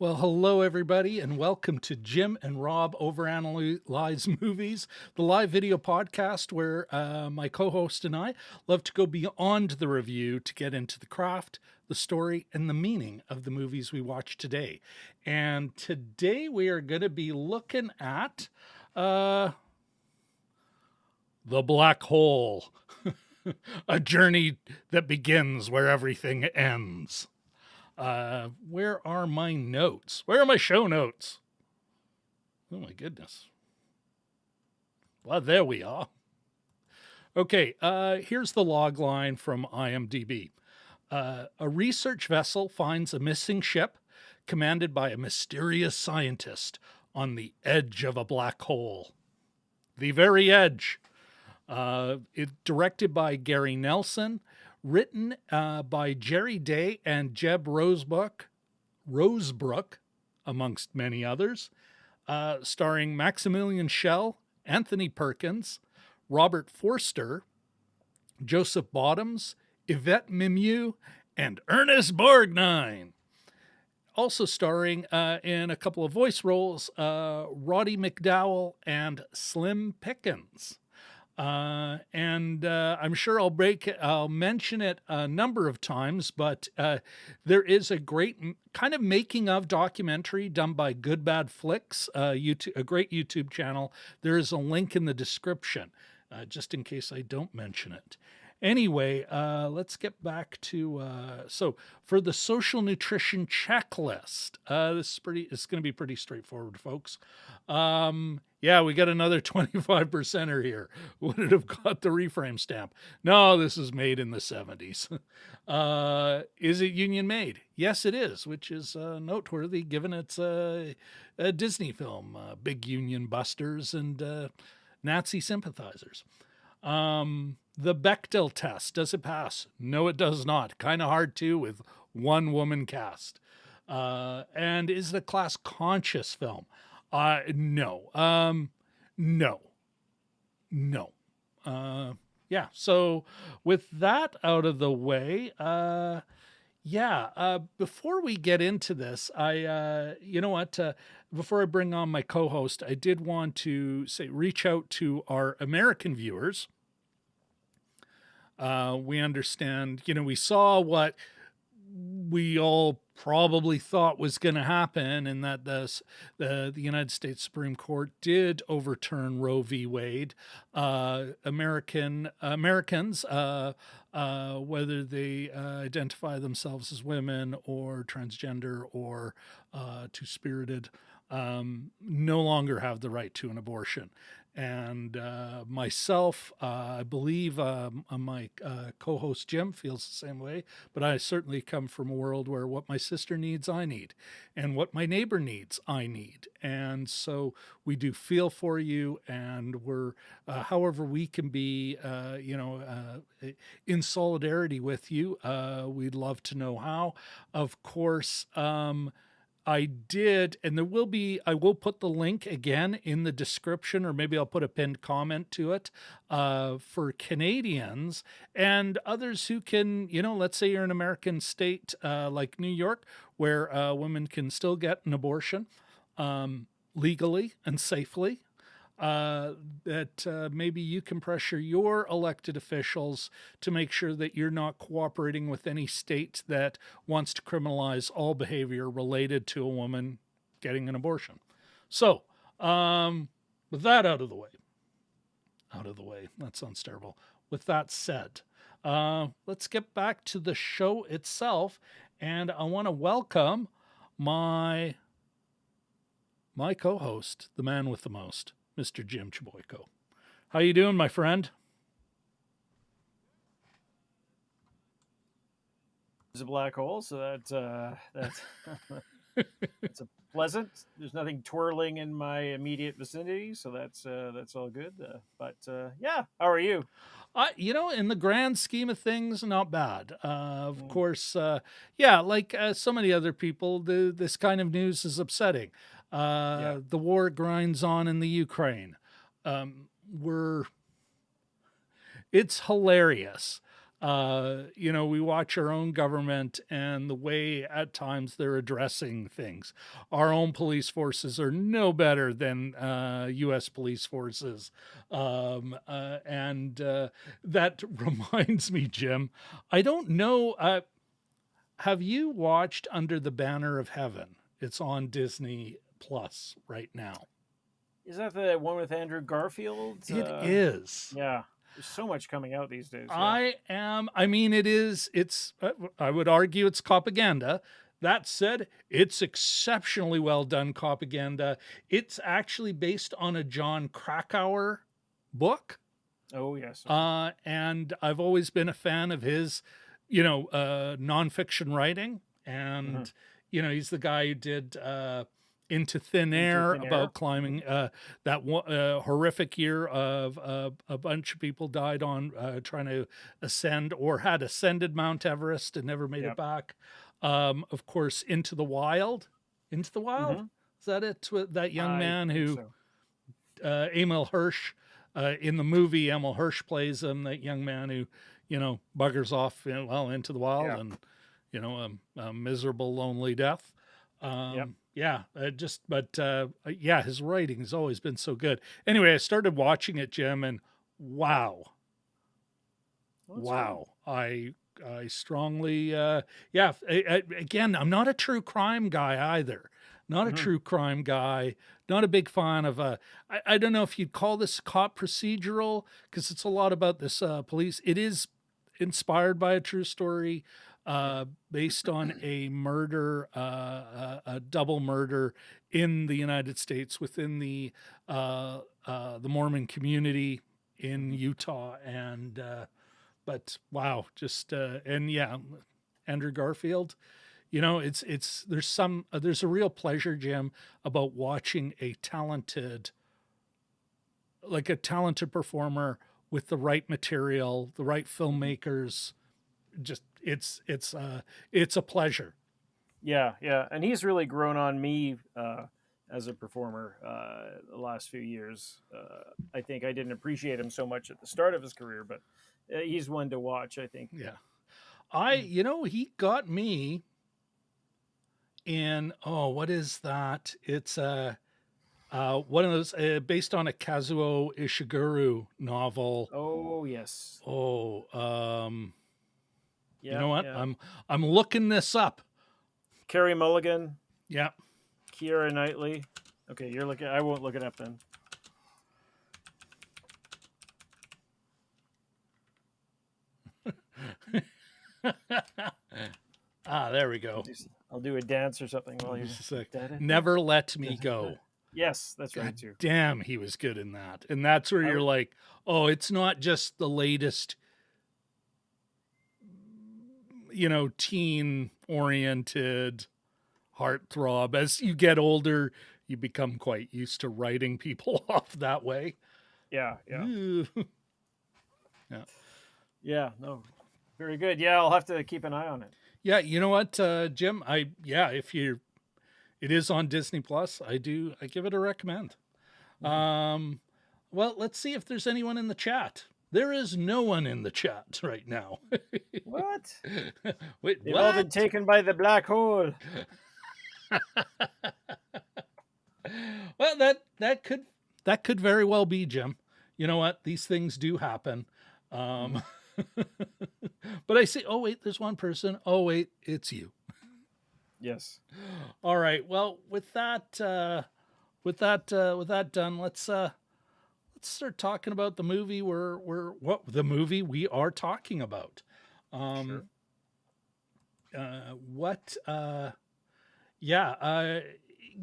Well, hello, everybody, and welcome to Jim and Rob Overanalyze Movies, the live video podcast where my co host and I love to go beyond the review to get into the craft, the story, and the meaning of the movies we watch today. And today we are going to be looking at The Black Hole, a journey that begins where everything ends. Where are my notes? Where are my show notes? Oh my goodness. Well, there we are. Okay, here's the log line from IMDb. A research vessel finds a missing ship commanded by a mysterious scientist on the edge of a black hole. The very edge. It directed by Gary Nelson. Written by Gerry Day and Jeb Rosebrook, amongst many others, starring Maximilian Schell, Anthony Perkins, Robert Forster, Joseph Bottoms, Yvette Mimieux, and Ernest Borgnine. Also starring in a couple of voice roles, Roddy McDowall and Slim Pickens. I'm sure I'll mention it a number of times, but there is a great kind of making of documentary done by Good Bad Flicks, a great YouTube channel. There is a link in the description, just in case I don't mention it. Anyway, let's get back to, so for the social nutrition checklist, it's going to be pretty straightforward, folks. Yeah, we got another 25%er here. Would it have got the reframe stamp? No, this is made in the 70s. Is it union made? Yes, it is, which is noteworthy given it's a Disney film, big union busters and Nazi sympathizers. The Bechdel test, does it pass? No, it does not. Kind of hard too with one woman cast. And is it a class conscious film? No. Yeah. So with that out of the way, before we get into this, before I bring on my co-host, I did want to reach out to our American viewers. We understand, we saw what we all probably thought was going to happen, and that the United States Supreme Court did overturn Roe v. Wade. Americans, whether they identify themselves as women or transgender or two-spirited, no longer have the right to an abortion. And myself, I believe my co-host Jim feels the same way, but I certainly come from a world where what my sister needs, I need, and what my neighbor needs, I need. And so we do feel for you, and we're, however we can be, in solidarity with you. We'd love to know how. Of course, I did, and I will put the link again in the description, or maybe I'll put a pinned comment to it, for Canadians and others who can, let's say you're in an American state like New York, where women can still get an abortion legally and safely. That maybe you can pressure your elected officials to make sure that you're not cooperating with any state that wants to criminalize all behavior related to a woman getting an abortion. So, with that out of the way, that sounds terrible. With that said, let's get back to the show itself, and I want to welcome my co-host, the man with the most, Mr. Jim Chaboyko. How you doing, my friend? It's a black hole, so that's it's a pleasant. There's nothing twirling in my immediate vicinity, so that's all good. Yeah, how are you? In the grand scheme of things, not bad. Of course, like so many other people, this kind of news is upsetting. The war grinds on in the Ukraine. It's hilarious. we watch our own government and the way at times they're addressing things. Our own police forces are no better than U.S. police forces. And that reminds me, Jim, I don't know. Have you watched Under the Banner of Heaven? It's on Disney Plus right now. Is that the one with Andrew Garfield? It is. Yeah. There's so much coming out these days. I mean, it's, I would argue it's propaganda. That said, it's exceptionally well done propaganda. It's actually based on a John Krakauer book. Oh, yes. And I've always been a fan of his, nonfiction writing. And, he's the guy who did Into Thin Air, about climbing that horrific year of a bunch of people died on trying to ascend or had ascended Mount Everest and never made it back. Of course, Into the Wild. Is that it? That young man who Emil Hirsch in the movie, Emil Hirsch plays him. That young man who buggers off into the wild and a miserable, lonely death. His writing has always been so good. Anyway, I started watching it, Jim, and wow. I strongly, again, I'm not a true crime guy either. Not a true crime guy. Not a big fan of I don't know if you'd call this cop procedural, because it's a lot about this police. It is inspired by a true story. Based on a murder, a double murder in the United States within the Mormon community in Utah, and Andrew Garfield. There's a real pleasure, Jim, about watching a talented performer with the right material, the right filmmakers. Just it's a pleasure. Yeah, and he's really grown on me as a performer the last few years. I think I didn't appreciate him so much at the start of his career, but he's one to watch, I think. Yeah, he got me in what is that? It's one of those based on a Kazuo Ishiguro novel. Oh yes. You know what? I'm looking this up. Carey Mulligan. Yeah. Keira Knightley. Okay, you're looking. I won't look it up then. There we go. I'll do a dance or something while you're Never Let Me Go. Yes, that's right too. Damn, he was good in that. And that's where you're like, oh, it's not just the latest teen-oriented heartthrob. As you get older, you become quite used to writing people off that way. Yeah. No, very good. Yeah, I'll have to keep an eye on it. Yeah, you know what, Jim? It is on Disney Plus. I give it a recommend. Well, let's see if there's anyone in the chat. There is no one in the chat right now. What? Wait, They've all been taken by the black hole. Well, that could very well be, Jim. You know what? These things do happen. But I say, oh wait, there's one person. Oh wait, it's you. Yes. All right. Well, with that done, let's start talking about the movie the movie we are talking about. Sure.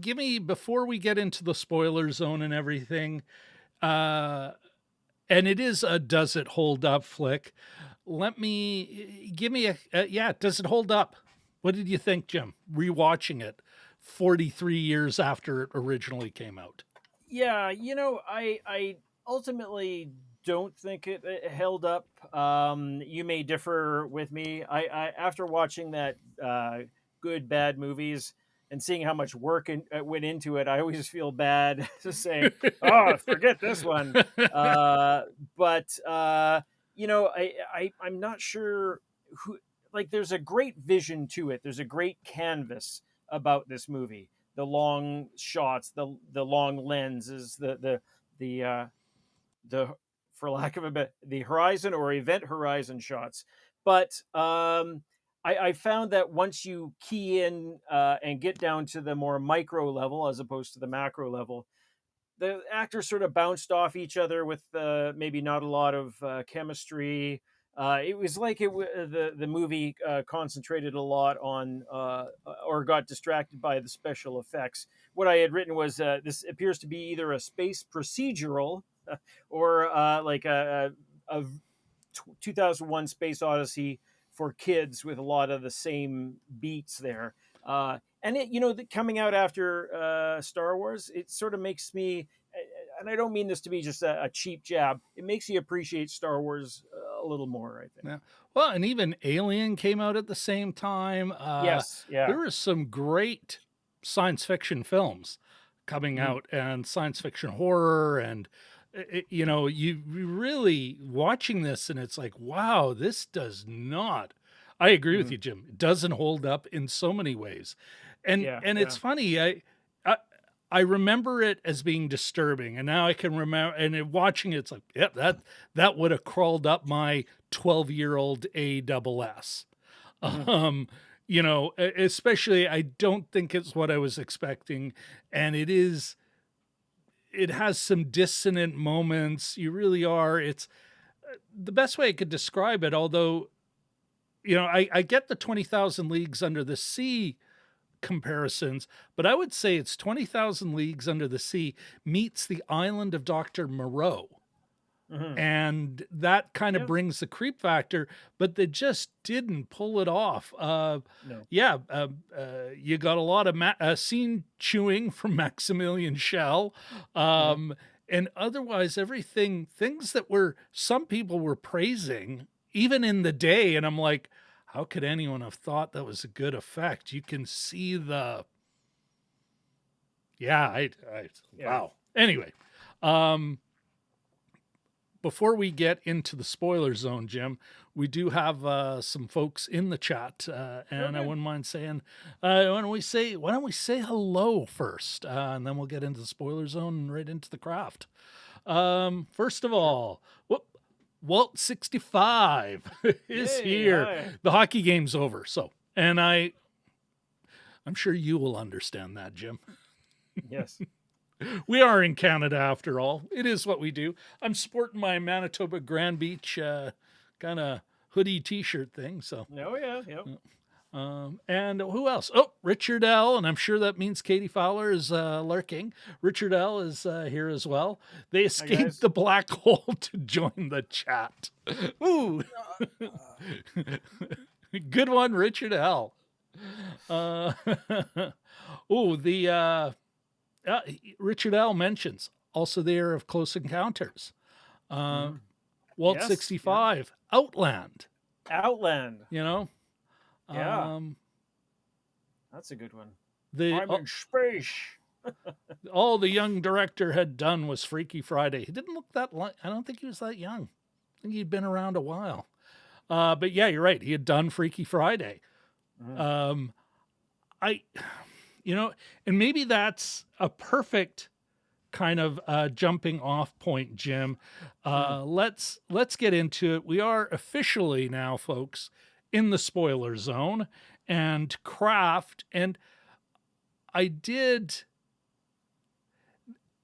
Give me, before we get into the spoiler zone and everything, and it is a does it hold up flick. Does it hold up? What did you think, Jim? Rewatching it 43 years after it originally came out. Yeah, I ultimately don't think it held up. You may differ with me. I after watching that Good Bad Movies and seeing how much work went into it, I always feel bad to say, oh, forget this one. But I'm not sure who. Like, there's a great vision to it. There's a great canvas about this movie. The long shots, the long lenses, the for lack of a bit, the horizon or event horizon shots. But I found that once you key in and get down to the more micro level as opposed to the macro level, the actors sort of bounced off each other with maybe not a lot of chemistry. It was like the movie concentrated a lot on or got distracted by the special effects. What I had written was this appears to be either a space procedural or like a 2001 Space Odyssey for kids with a lot of the same beats there. And coming out after Star Wars, it sort of makes me, and I don't mean this to be just a cheap jab, it makes you appreciate Star Wars a little more, I think. Yeah. Well, and even Alien came out at the same time. Yes, yeah. There were some great science fiction films coming Mm. out, and science fiction horror, and you really watching this, and it's like, wow, this does not. I agree with Mm. you, Jim. It doesn't hold up in so many ways, and Yeah, it's yeah. funny. I I remember it as being disturbing, and now I can remember. And watching it, it's like, yep, that would have crawled up my 12-year-old ASS. Mhm. Um, especially, I don't think it's what I was expecting, and it is. It has some dissonant moments. You really are. It's the best way I could describe it. Although, I get the 20,000 Leagues Under the Sea comparisons, but I would say it's 20,000 Leagues Under the Sea meets the island of Dr. Moreau. Mhm. And that kind of Yeah. brings the creep factor, but they just didn't pull it off. No. Yeah, you got a lot of scene chewing from Maximilian Schell. Yeah. And otherwise, things that were, some people were praising, even in the day. And I'm like, how could anyone have thought that was a good effect? You can see Yeah. wow. Anyway, um, before we get into the spoiler zone, Jim, we do have some folks in the chat, and I Okay. wouldn't mind saying, why don't we say hello first, and then we'll get into the spoiler zone and right into the craft. First of Sure. all, Walt 65 is Yay. here. Hi. The hockey game's over, so, and I'm sure you will understand that, Jim. Yes. We are in Canada after all. It is what we do. I'm sporting my Manitoba Grand Beach kind of hoodie t-shirt thing. So, Oh, yeah. Yep. and who else? Oh, Richard L. And I'm sure that means Katie Fowler is lurking. Richard L. is here as well. They Hi, escaped guys. the black hole to join the chat. Ooh, good one, Richard L. Uh, oh, Richard L. mentions also the era of Close Encounters. Mhm. Walt Yes. Yeah. 65, Outland, Outland. Yeah. That's a good one. The I'm in space. all the young director had done was Freaky Friday. He didn't look that I don't think he was that young. I think he'd been around a while. But yeah, you're right. He had done Freaky Friday. Mhm. I, and maybe that's a perfect kind of jumping off point, Jim. Let's get into it. We are officially now, folks, in the spoiler zone and craft. And I did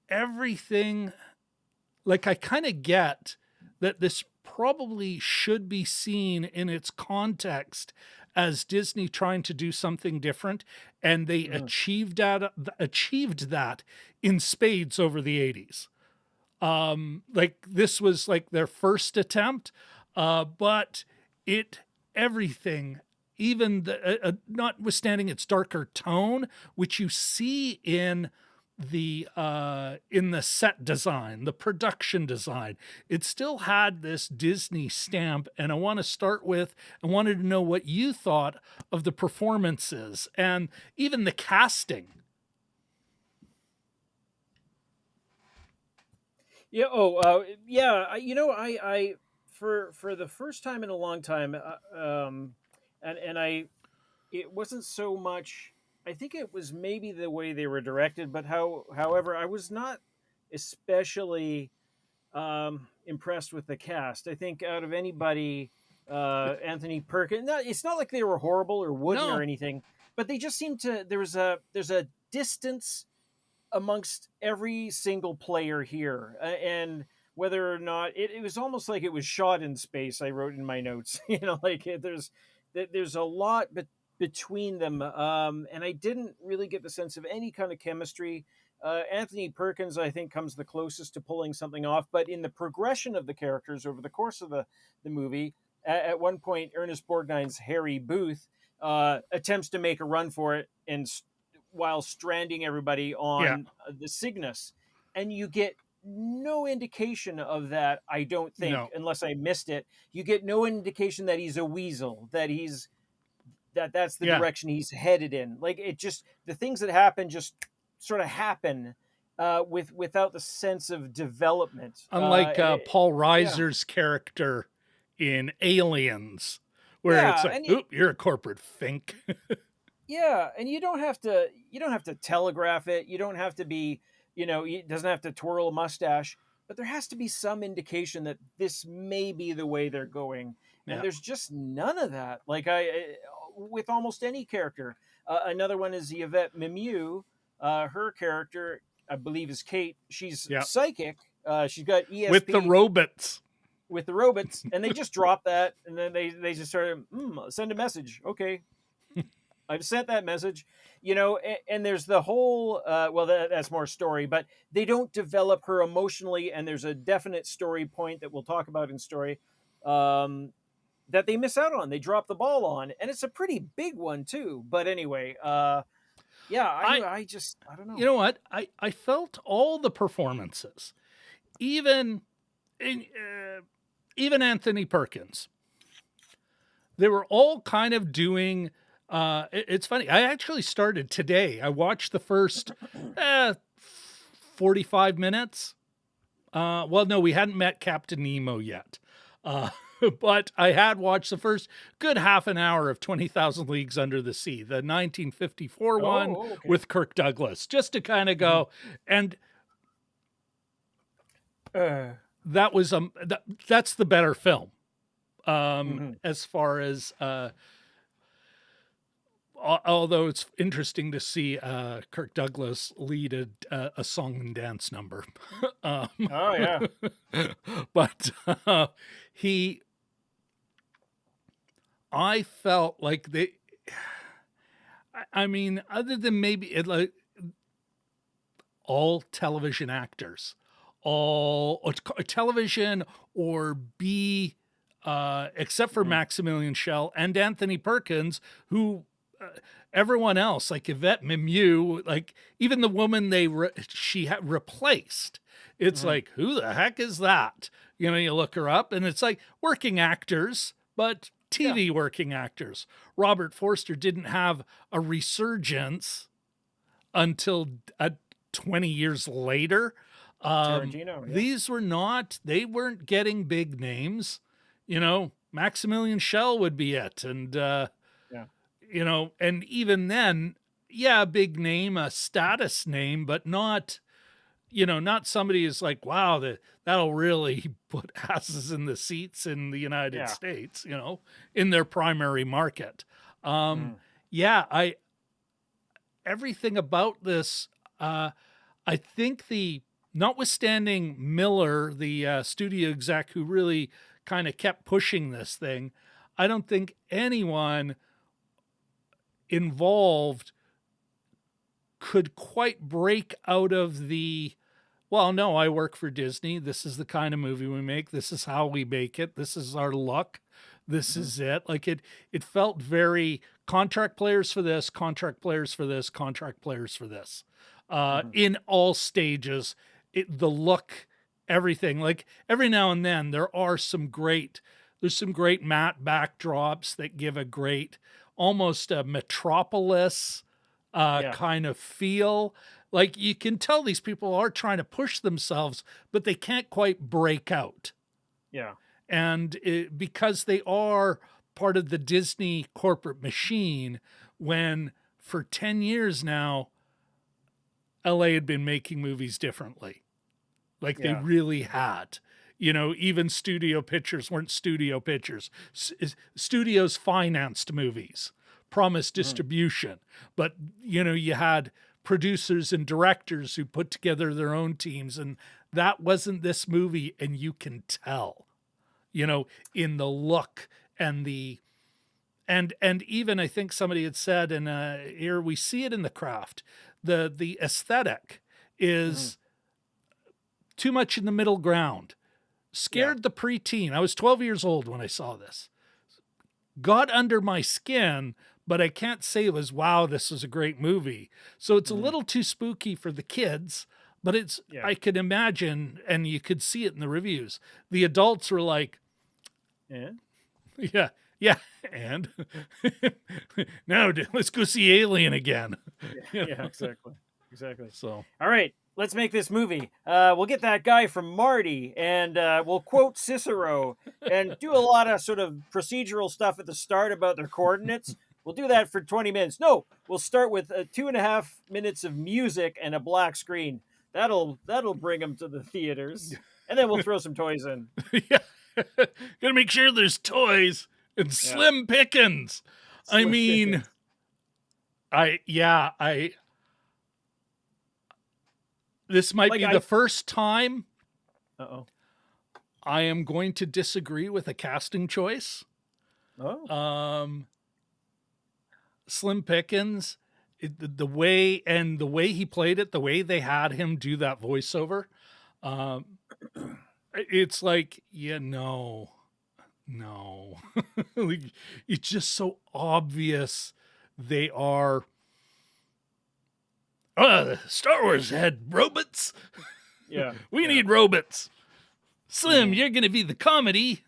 everything. Like, I kind of get that this probably should be seen in its context as Disney trying to do something different, and they achieved that in spades over the 80s. Like, this was like their first attempt, but everything, even notwithstanding its darker tone, which you see in the set design, the production design, it still had this Disney stamp. And I wanted to know what you thought of the performances and even the casting. Yeah. Oh, yeah. I for the first time in a long time, and it wasn't so much. I think it was maybe the way they were directed, but however, I was not especially impressed with the cast. I think out of anybody, Anthony Perkins. No, it's not like they were horrible or wooden or No, anything, but they just seemed to. There's a distance amongst every single player here, and whether or not it was almost like it was shot in space. I wrote in my notes, like there's a lot, between them, and I didn't really get the sense of any kind of chemistry. Anthony Perkins, I think, comes the closest to pulling something off, but in the progression of the characters over the course of the movie, at one point, Ernest Borgnine's Harry Booth attempts to make a run for it, and while stranding everybody yeah, on the Cygnus, and you get no indication of that. I don't think, no, unless I missed it, you get no indication that he's a weasel, that's the yeah. direction he's headed in. Like, it just, the things that happen just sort of happen, without the sense of development. Unlike Paul Yeah, Reiser's character in Aliens, where it's yeah, like, oop, you're a corporate fink. yeah, and you don't have to telegraph it. You don't have to be, it doesn't have to twirl a mustache, but there has to be some indication that this may be the way they're going. And Yeah, there's just none of that. Like, with almost any character. Another one is Yvette Mimieux. Her character, I believe, is Kate. She's yeah. psychic. She's got With the ESP robots. with the robots, and they just drop that, and then they just sort of send a message. Okay, I've sent that message, and there's the whole, well, that's more story, but they don't develop her emotionally, and there's a definite story point that we'll talk about in story, that they miss out on. They drop the ball on, and it's a pretty big one too. But anyway, yeah, I, I don't you know. know what? I felt all the performances, even in, even Anthony Perkins. They were all kind of doing. It's funny. I actually started today. I watched the first 45 minutes. Well, no, we hadn't met Captain Nemo yet. Uh, but I had watched the first good half an hour of 20,000 Leagues Under the Sea, the 1954 one Oh, okay. with Kirk Douglas, just to kind of Mhm. go. And Uh, that was that's the better film, mhm. as far as although it's interesting to see Kirk Douglas lead a song and dance number. um, Oh yeah. but he, I felt like they, I mean, other than maybe like all television actors, all television or except for Mhm. Maximilian Schell and Anthony Perkins, who everyone else, like Yvette Mimieux, like even the woman she had replaced, it's Mhm. like, who the heck is that? You look her up, and it's like working actors, but Yeah. TV working actors. Robert Forster didn't have a resurgence until 20 years later. Tarantino. Yeah. They weren't getting big names. Maximilian Schell would be it. And, Yeah. and even then, yeah, a big name, a status name, but not somebody who's like, wow, that'll really put asses in the seats in the United Yeah. States, in their primary market. Um, Mhm. yeah, everything about this, I think notwithstanding Miller, the studio exec who really kind of kept pushing this thing, I don't think anyone involved could quite break out of well, no, I work for Disney. This is the kind of movie we make. This is how we make it. This is our look. This Mhm. is it. Like it felt very contract players for this, contract players for this, contract players for this. Mhm. In all stages, the look, everything. Like every now and then, there's some great matte backdrops that give a great, almost a metropolis Yeah. kind of feel. Like you can tell these people are trying to push themselves, but they can't quite break out. Yeah. And because they are part of the Disney corporate machine, when for 10 years now, LA had been making movies differently. Like they Yeah. really had. You know, even studio pictures weren't studio pictures. Studios financed movies, promised Mhm. distribution. But, you know, you had producers and directors who put together their own teams. And that wasn't this movie. And you can tell, you know, in the look and the and even I think somebody had said, and here we see it in the craft, the aesthetic Mhm. is too much in the middle ground. Yeah. Scared the preteen. I was 12 years old when I saw this. Got under my skin, but I can't say it was, wow, this was a great movie. So it's a Mhm. little too spooky for the kids, but it's, Yeah. I could imagine, and you could see it in the reviews. The adults were like, Yeah. yeah, yeah, and now let's go see Alien again. Yeah. You Yeah. know? Exactly. Exactly. So, All right, let's make this movie. We'll get that guy from Marty, and we'll quote Cicero, and do a lot of sort of procedural stuff at the start about their coordinates. We'll do that for 20 minutes. No, we'll start with 2.5 minutes of music and a black screen. That'll bring them to the theaters, and then we'll throw some toys in. yeah, gotta make sure there's toys and Yeah, Slim Pickens. I Slim mean, Pickens. I this might Like be the I. first time Uh I am going to disagree with a casting choice. oh. Oh. Um, Slim Pickens, the way he played it, the way they had him do that voiceover, um, it's like, yeah, no, no, like, it's just so obvious they are. Star Wars had robots. Yeah. We Yeah. need robots. Slim, Mhm. you're going to be the comedy.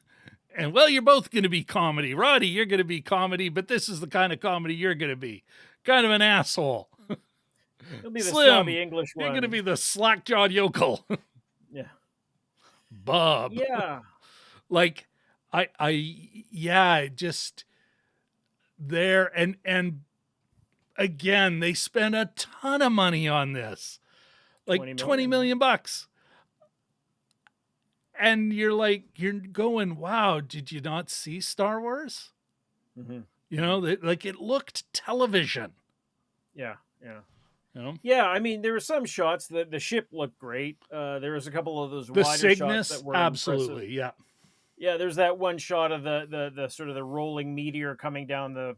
And well, you're both going to be comedy. Roddy, you're going to be comedy, but this is the kind of comedy you're going to be. Kind of an asshole. He'll be the Slim, snobby English you're going to be one. the slack jawed yokel. Yeah. Bob. Yeah. Like, yeah, just there. And again, they spent a ton of money on this, like 20 20 million. million bucks. And you're like, you're going, wow, did you not see Star Wars? Hmm. You know, like it looked television, Yeah. Yeah. you know? Yeah, I mean, there were some shots that the ship looked great. There was a couple of those The wider shots Cygnus, that were impressive. absolutely, yeah. Yeah, there's that one shot of the sort of the rolling meteor coming down the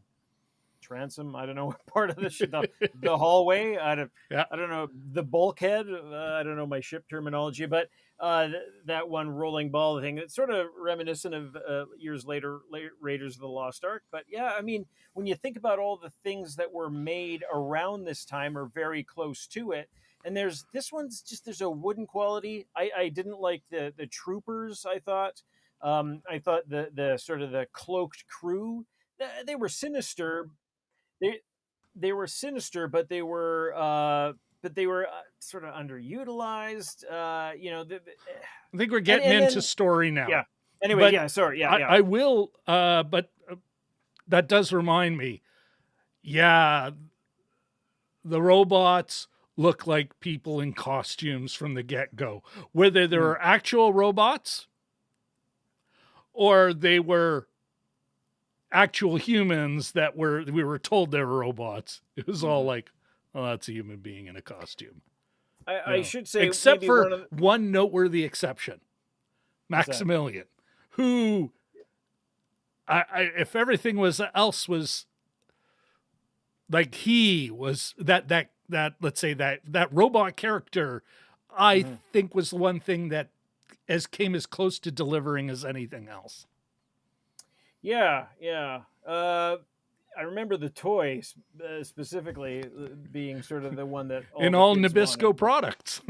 transom. I don't know what part of the ship, the hallway. Yeah. I don't know the bulkhead. I don't know my ship terminology, but that one rolling ball thing. It's sort of reminiscent of years later, Raiders of the Lost Ark. But yeah, I mean, when you think about all the things that were made around this time or very close to it, and there's this one's just there's a wooden quality. I didn't like the troopers. I thought the sort of the cloaked crew they were sinister. They they were sinister, but they were sort of underutilized. I think we're And getting into then story now. yeah. Anyway, But yeah. Sorry, yeah, yeah. I will, but that does remind me, yeah, the robots look like people in costumes from the get go, whether they Mhm. were actual robots or they were actual humans that we were told they were robots. It was all Mhm. like, oh, that's a human being in a costume. You I know, should say except maybe for one of the, one noteworthy exception, what's that? Maximilian, who if everything was else was like he was that let's say that robot character, I Mhm. think was the one thing that came as close to delivering as anything else. Yeah, yeah. I remember the toy specifically being sort of the one that all In the all kids wanted. Nabisco products.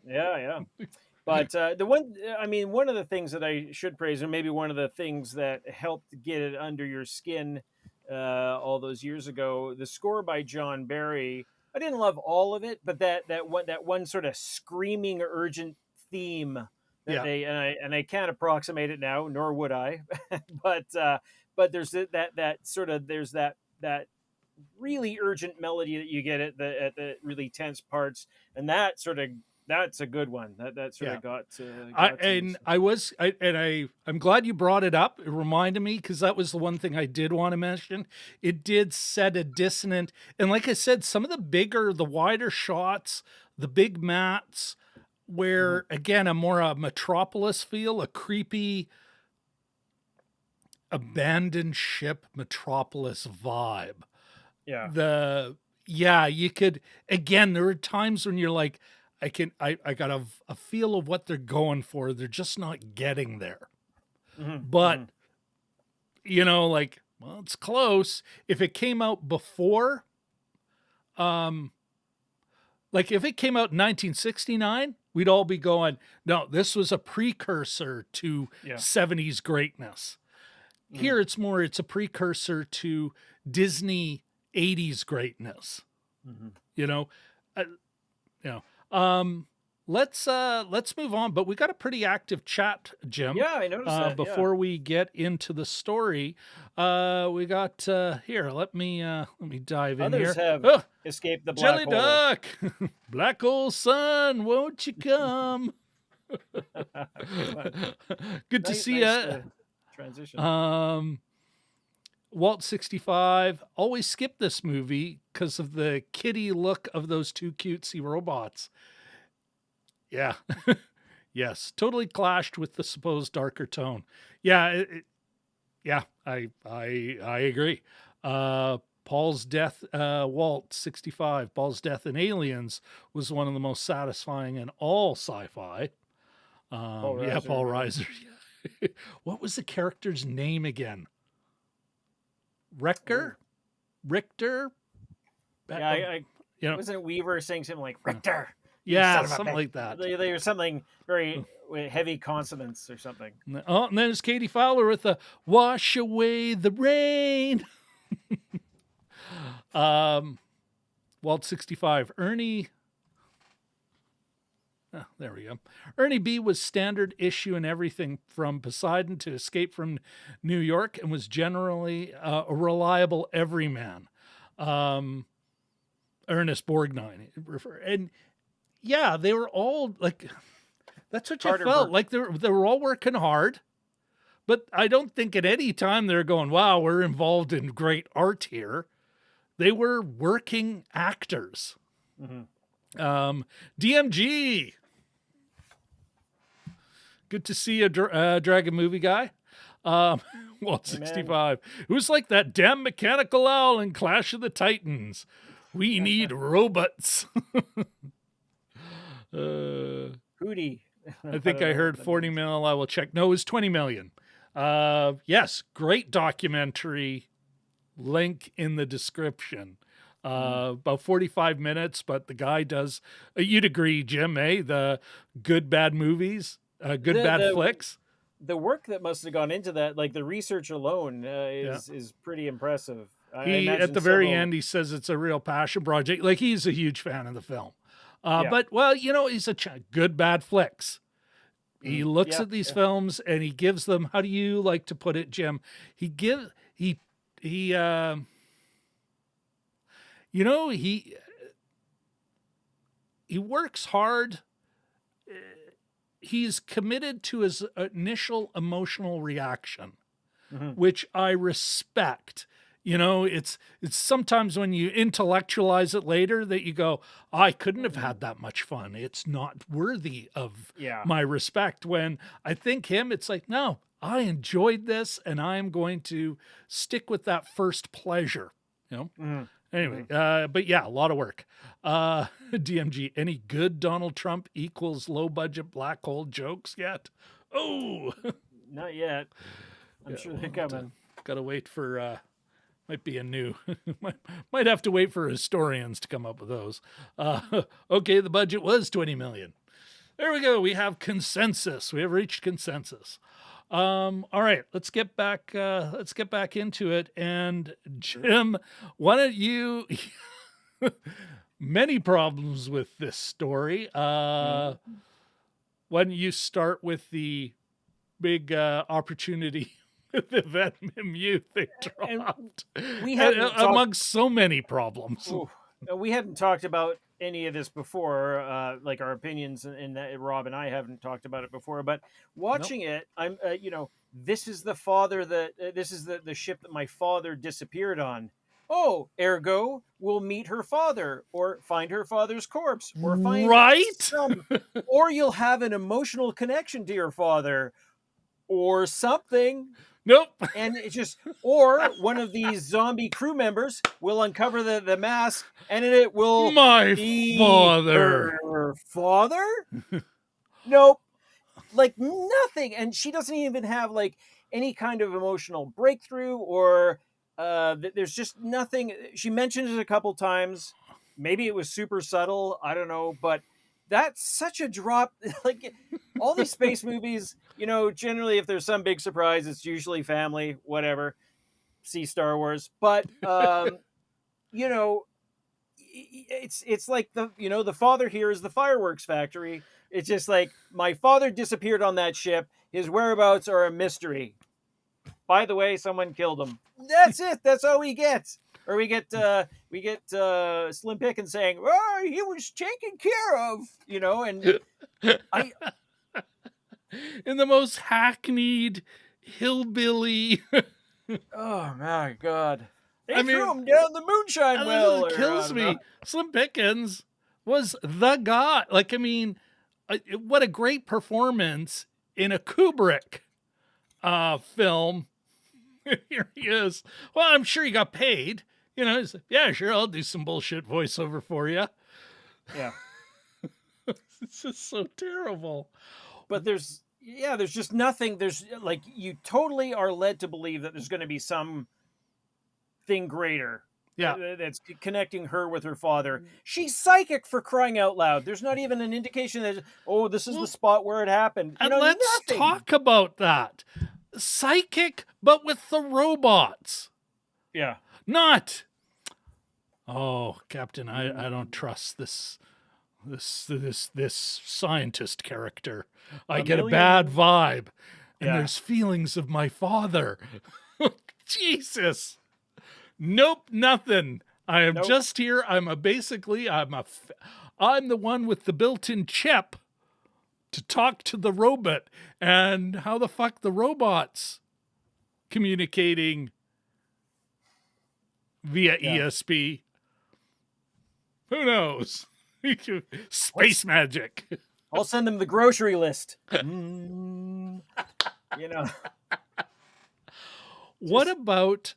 Yeah, yeah. But I mean, one of the things that I should praise, and maybe one of the things that helped get it under your skin all those years ago, the score by John Barry. I didn't love all of it, but that one sort of screaming, urgent theme that Yeah. they and I can't approximate it now, nor would I. But there's that sort of there's that really urgent melody that you get at the really tense parts, and that's a good one. That sort Yeah. of got to me. So, I'm glad you brought it up. It reminded me because that was the one thing I did want to mention. It did set a dissonant, and like I said, some of the wider shots, the big mats, mhm. where again a metropolis feel, a creepy abandoned ship metropolis vibe. Yeah. The Yeah, you could, again, there are times when you're like, I got a feel of what they're going for. They're just not getting there. Hmm. But, Hmm. like, well, it's close. If it came out before, um, like if it came out in 1969, we'd all be going, no, this was a precursor to Yeah. 70s greatness. Hmm. Here it's a precursor to Disney 80s greatness. Hmm. You know, uh, you know. Let's move on. But we got a pretty active chat, Jim. Yeah, I noticed that. Yeah. Before we get into the story, we got here. Let me dive in Others here. have Oh, escaped the black Jelly hole. Duck, Black Hole Sun, won't you come? Fun. Good to Nice, see nice you. transition. Walt 65. Always skip this movie because of the kitty look of those two cutesy robots. Yeah. Yes. Totally clashed with the supposed darker tone. Yeah. Yeah. I agree. Paul's death, Walt 65. Paul's death in Aliens was one of the most satisfying in all sci-fi. Paul Yeah, Reiser, Paul yeah. Reiser. What was the character's name again? Richter? Richter? Yeah, You know, wasn't Weaver saying something like Richter? You yeah, son of a something bitch. like that. They were something very with heavy consonants or something. Oh, and there's Katie Fowler with the "Wash Away the Rain." Walt 65. Ernie. There we go. Ernie B was standard issue in everything from Poseidon to Escape from New York, and was generally a reliable everyman. Ernest Borgnine. And yeah, they were all like, that's what you Carter felt Burke. like. They were all working hard, but I don't think at any time they're going, wow, we're involved in great art here. They were working actors. Mm-hmm. DMG. Good to see a Dragon movie guy. Walt 65. It was like that damn mechanical owl in Clash of the Titans. We need robots. Hootie. I think I heard 40 mil. I will check. No, it was 20 million. Yes, great documentary. Link in the description. About 45 minutes, but the guy does, you'd agree, Jim, the good, bad movies, bad flicks. The work that must have gone into that, like the research alone, is pretty impressive. He, at the very end, he says it's a real passion project. Like, he's a huge fan of the film. But, well, he's good, bad flicks. He looks at these films and he gives them, how do you like to put it, Jim? He works hard. He's committed to his initial emotional reaction, which I respect. It's sometimes when you intellectualize it later that you go, I couldn't have had that much fun. It's not worthy of my respect. When I think him, it's like, no, I enjoyed this and I'm going to stick with that first pleasure, Anyway, but yeah, a lot of work. DMG, any good Donald Trump equals low budget black hole jokes yet? Oh, not yet. I'm sure they're coming. Gotta wait for, might be a new, might have to wait for historians to come up with those. Okay, the budget was 20 million. There we go. We have consensus. We have reached consensus. All right, let's get back into it. And Jim, why don't you, many problems with this story. why don't you start with the big opportunity with Yvette Mimieux they And dropped, we hadn't talked. amongst so many problems. Ooh, we hadn't talked about any of this before, like our opinions, and that Rob and I haven't talked about it before. But Nope. watching it, I'm, this is the father that this is the ship that my father disappeared on. Oh, ergo, we'll meet her father, or find her father's corpse, or find Right? some, or you'll have an emotional connection to your father, or something. Nope. And it's just, or one of these zombie crew members will uncover the mask, and it will My be father. her father. Nope, like nothing. And she doesn't even have like any kind of emotional breakthrough, or there's just nothing. She mentioned it a couple times. Maybe it was super subtle, I don't know, but that's such a drop. Like all these space movies, generally if there's some big surprise, it's usually family, whatever. See Star Wars. But you know it's like the father here is the fireworks factory. It's just like, my father disappeared on that ship, his whereabouts are a mystery. By the way, someone killed him. That's it. That's all we get. Or we get Slim Pickens saying, "Oh, he was taken care of," and I In the most hackneyed hillbilly. oh my god. They I threw mean, him down the moonshine and well, this or I kills don't know. me. Slim Pickens was the guy. Like, I mean, what a great performance in a Kubrick film. Here he is. Well, I'm sure he got paid. He's like, yeah, sure, I'll do some bullshit voiceover for you. Yeah. It's just so terrible. But there's just nothing. There's like, you totally are led to believe that there's going to be some thing greater, Yeah. that's connecting her with her father. She's psychic, for crying out loud. There's not even an indication that, oh, this is the Well, spot where it happened. and let's Nothing. talk about that. Psychic, but with the robots. Yeah. Not, oh, Captain, I don't trust this scientist character. I get a bad vibe. And Yeah. there's feelings of my father. Jesus. Nope, nothing. I am Nope. just here. I'm the one with the built-in chip to talk to the robot. And how the fuck the robots communicating via Yeah. ESP? Who knows? Space magic. I'll send them the grocery list. You know, What about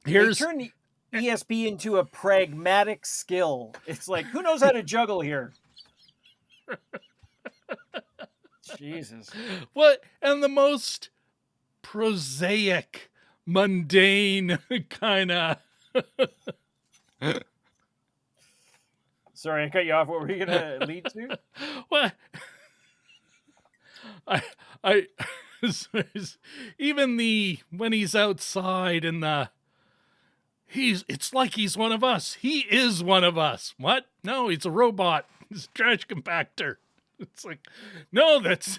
they here's turn the ESP into a pragmatic skill. It's like, who knows how to juggle here? Jesus. what and the most prosaic, mundane kind of Sorry, I cut you off. What were you gonna lead to? what I even when he's outside and it's like he's one of us. He is one of us. What? No, he's a robot. He's a trash compactor. It's like, no, that's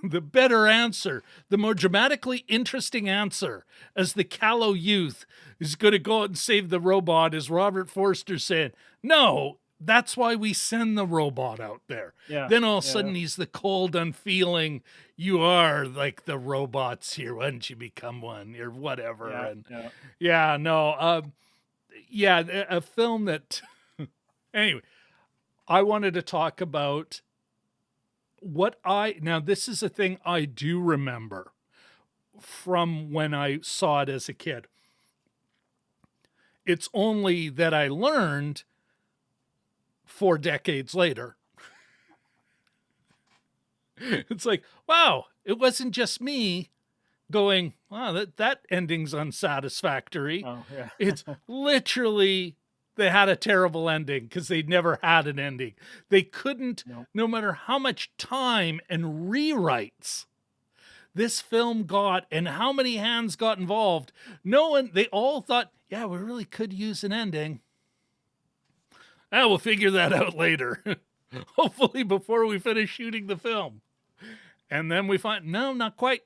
the better answer, the more dramatically interesting answer, as the callow youth is going to go out and save the robot, is Robert Forster said, no, that's why we send the robot out there. Yeah. Then all of a yeah. sudden he's the cold, unfeeling, you are like the robots here. Why don't you become one or whatever? Yeah, And yeah. yeah, no, yeah, a film that, anyway, I wanted to talk about now this is a thing I do remember from when I saw it as a kid. It's only that I learned 4 decades later. It's like, wow, it wasn't just me going, wow, that ending's unsatisfactory. Oh, yeah. It's literally they had a terrible ending because they'd never had an ending. They couldn't, no matter how much time and rewrites this film got and how many hands got involved, they all thought, yeah, we really could use an ending. We'll figure that out later. hopefully before we finish shooting the film. And then we find, no, not quite.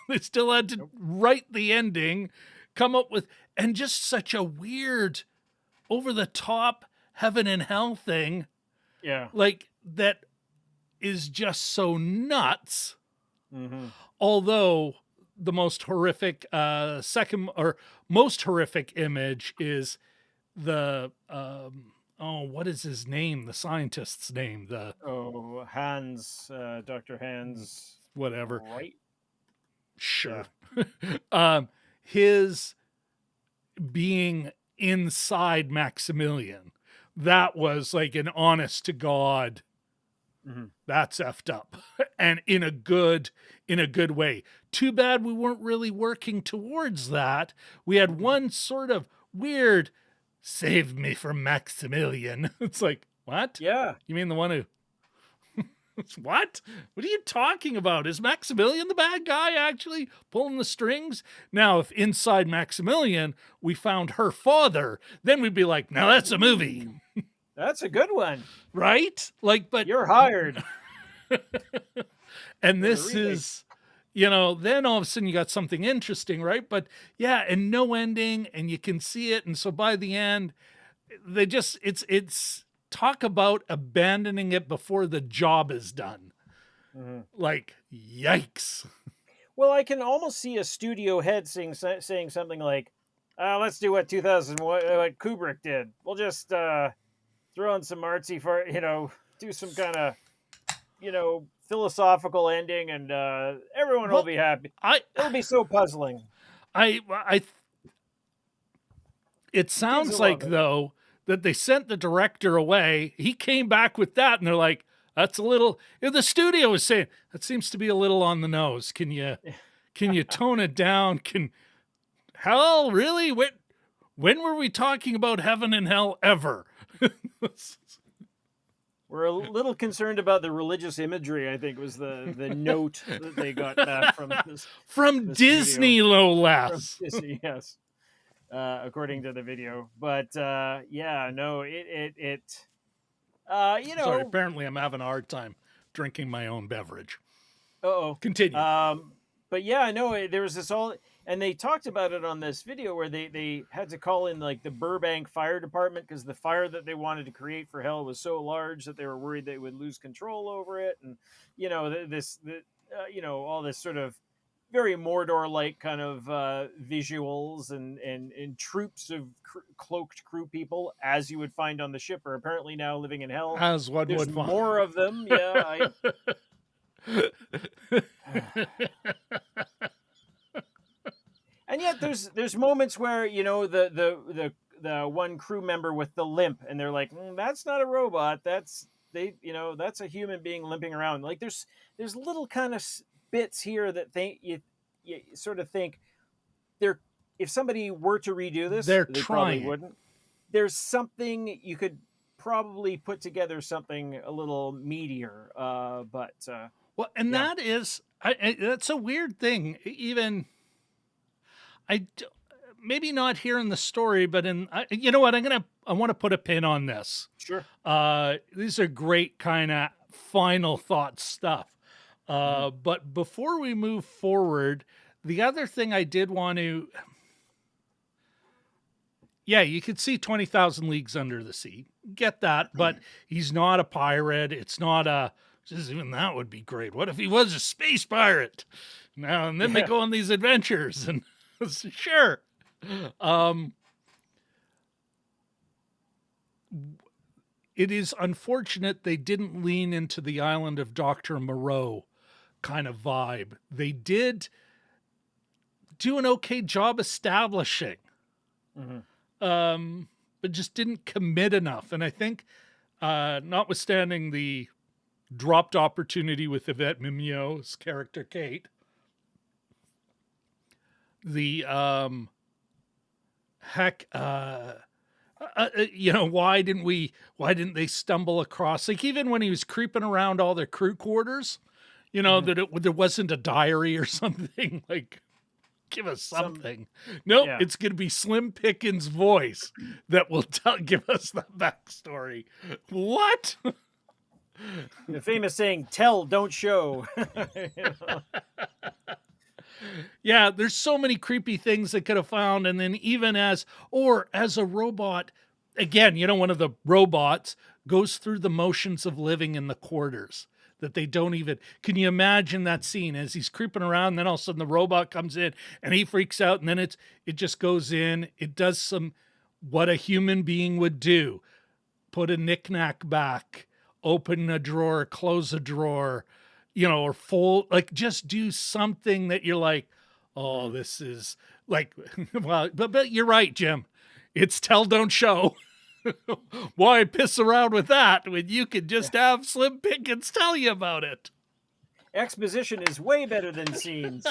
They still had to write the ending, come up with, and just such a weird, over the top heaven and hell thing. Yeah. Like, that is just so nuts. Mm-hmm. Although the most horrific, most horrific image is the, what is his name? The scientist's name, Hans, Dr. Hans, whatever. right? Sure. Yeah. His being inside Maximilian, that was like an honest to God, that's effed up, and in a good way. Too bad we weren't really working towards that. We had one sort of weird "save me from Maximilian." It's like, what? Yeah. You mean the one who what? What are you talking about? Is Maximilian the bad guy actually pulling the strings? Now, if inside Maximilian we found her father, then we'd be like, now that's a movie. That's a good one. Right? Like, but you're hired. And this is, then all of a sudden you got something interesting, right? But yeah, and no ending, and you can see it. And so by the end, they just, it's talk about abandoning it before the job is done. Like, yikes. Well, I can almost see a studio head saying something like, let's do what 2001, what Kubrick did. We'll just throw in some artsy for, do some kind of, philosophical ending, and everyone will be happy. It'll be so puzzling. It sounds like, though, that they sent the director away. He came back with that, and they're like, that's a little, the studio was saying, that seems to be a little on the nose. Can you tone it down? Hell, really? When were we talking about heaven and hell ever? We're a little concerned about the religious imagery, I think, was the note that they got back from from Disney, no less. From Disney, yes. According to the video. But yeah, no, Sorry, apparently I'm having a hard time drinking my own beverage. Continue. But yeah, no, there was this and they talked about it on this video where they had to call in like the Burbank Fire Department because the fire that they wanted to create for hell was so large that they were worried they would lose control over it, and all this sort of very Mordor-like kind of visuals and troops of cloaked crew people, as you would find on the ship, are apparently now living in hell. As one There's would find. more of them, yeah. And yet there's moments where the one crew member with the limp, and they're like, that's not a robot, that's a human being limping around. Like there's little kind of bits here that you sort of think if somebody were to redo this, they probably wouldn't. There's something you could probably put together, something a little meatier, but well, and yeah. That is that's a weird thing. Even maybe not here in the story, but you know what? I want to put a pin on this. Sure. These are great kind of final thought stuff. But before we move forward, the other thing I did want to, you could see 20,000 Leagues Under the Sea. Get that, but he's not a pirate. It's not even that would be great. What if he was a space pirate? Now and then they go on these adventures, and sure. It is unfortunate they didn't lean into the Island of Dr. Moreau kind of vibe. They did do an okay job establishing, but just didn't commit enough. And I think, notwithstanding the dropped opportunity with Yvette Mimieux's character Kate, the why didn't they stumble across, like, even when he was creeping around all their crew quarters, that there wasn't a diary or something, like, give us something. Nope, it's going to be Slim Pickens' voice that will give us that backstory. What? The famous saying, "Tell, don't show." You know? Yeah, there's so many creepy things they could have found. And then even as a robot, again, one of the robots goes through the motions of living in the quarters that they don't even, can you imagine that scene as he's creeping around, and then all of a sudden the robot comes in and he freaks out, and then it just goes in, it does what a human being would do. Put a knickknack back, open a drawer, close a drawer, or fold, like just do something that you're like, oh, this is like, well, but you're right, Jim. It's tell, don't show. Why piss around with that when you could just have Slim Pickens tell you about it? Exposition is way better than scenes.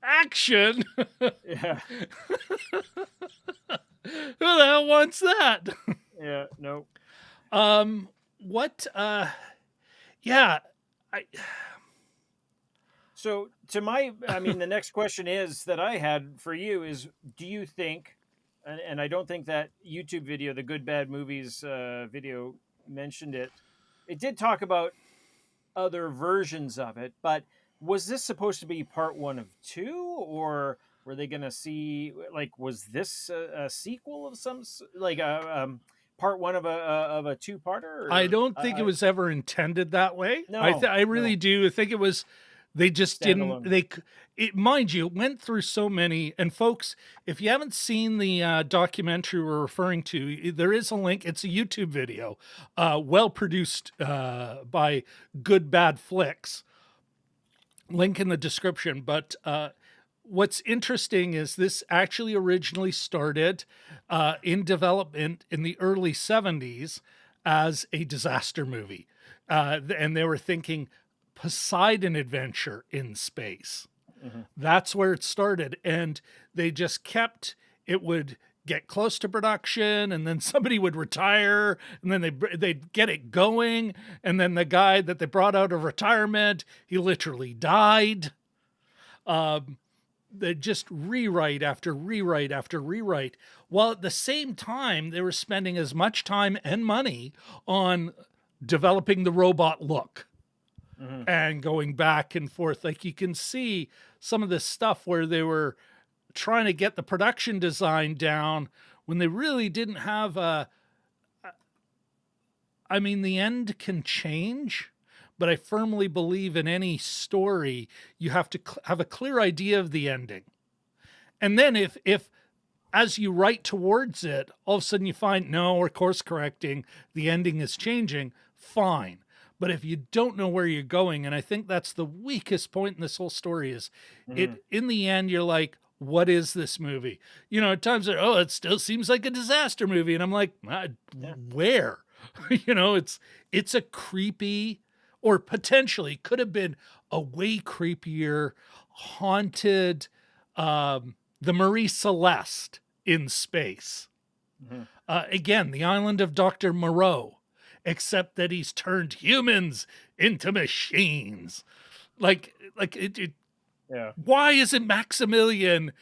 Action. Yeah. Who the hell wants that? Yeah. No. What? Yeah. So the next question is that I had for you is, do you think, and I don't think that YouTube video, the Good Bad Movies video, mentioned it. It did talk about other versions of it, but was this supposed to be part 1 of 2, or were they going to see, like, was this a sequel of some, like part 1 of a two-parter? I don't think it was ever intended that way. No, I really do. I think it was, they just standalone. didn't, mind you, it went through so many, and folks, if you haven't seen the documentary we're referring to, there is a link. It's a YouTube video, well produced by Good Bad Flicks. Link in the description. But what's interesting is this actually originally started in development in the early 70s as a disaster movie. And they were thinking Poseidon adventure in space. Mm-hmm. That's where it started. And they just kept, it would get close to production, and then somebody would retire, and then they'd get it going, and then the guy that they brought out of retirement, he literally died. They just rewrite after rewrite after rewrite, while at the same time they were spending as much time and money on developing the robot look. Mm-hmm. And going back and forth. Like, you can see some of this stuff where they were trying to get the production design down when they really didn't have the end can change, but I firmly believe in any story, you have to have a clear idea of the ending. And then if as you write towards it, all of a sudden you find, no, or course correcting, the ending is changing, fine. But if you don't know where you're going, and I think that's the weakest point in this whole story, is it, in the end, you're like, what is this movie? At times, it still seems like a disaster movie. And I'm like, where? It's a creepy, or potentially could have been a way creepier, haunted, the Marie Celeste in space. Mm-hmm. Again, the island of Dr. Moreau. Except that he's turned humans into machines. Like it. Yeah. Why isn't Maximilian,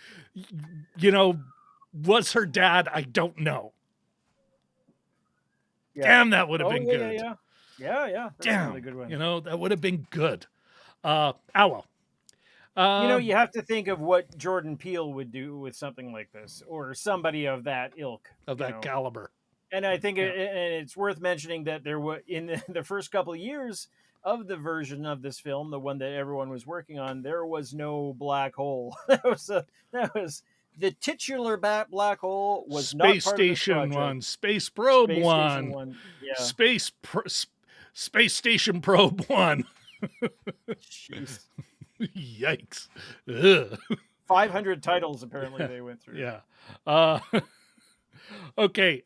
was her dad? I don't know. Yeah. Damn, that would have been good. Yeah. Damn, really good one. That would have been good. Well. You have to think of what Jordan Peele would do with something like this, or somebody of that ilk, of that caliber. And I think it's worth mentioning that there was, in the first couple of years of the version of this film, the one that everyone was working on, there was no black hole. that was the titular black hole was Space not part Station of the one, Space Probe Space one, one. Yeah. Space Station Probe 1. Jeez. Yikes. Ugh. 500 titles apparently they went through. Yeah. Okay.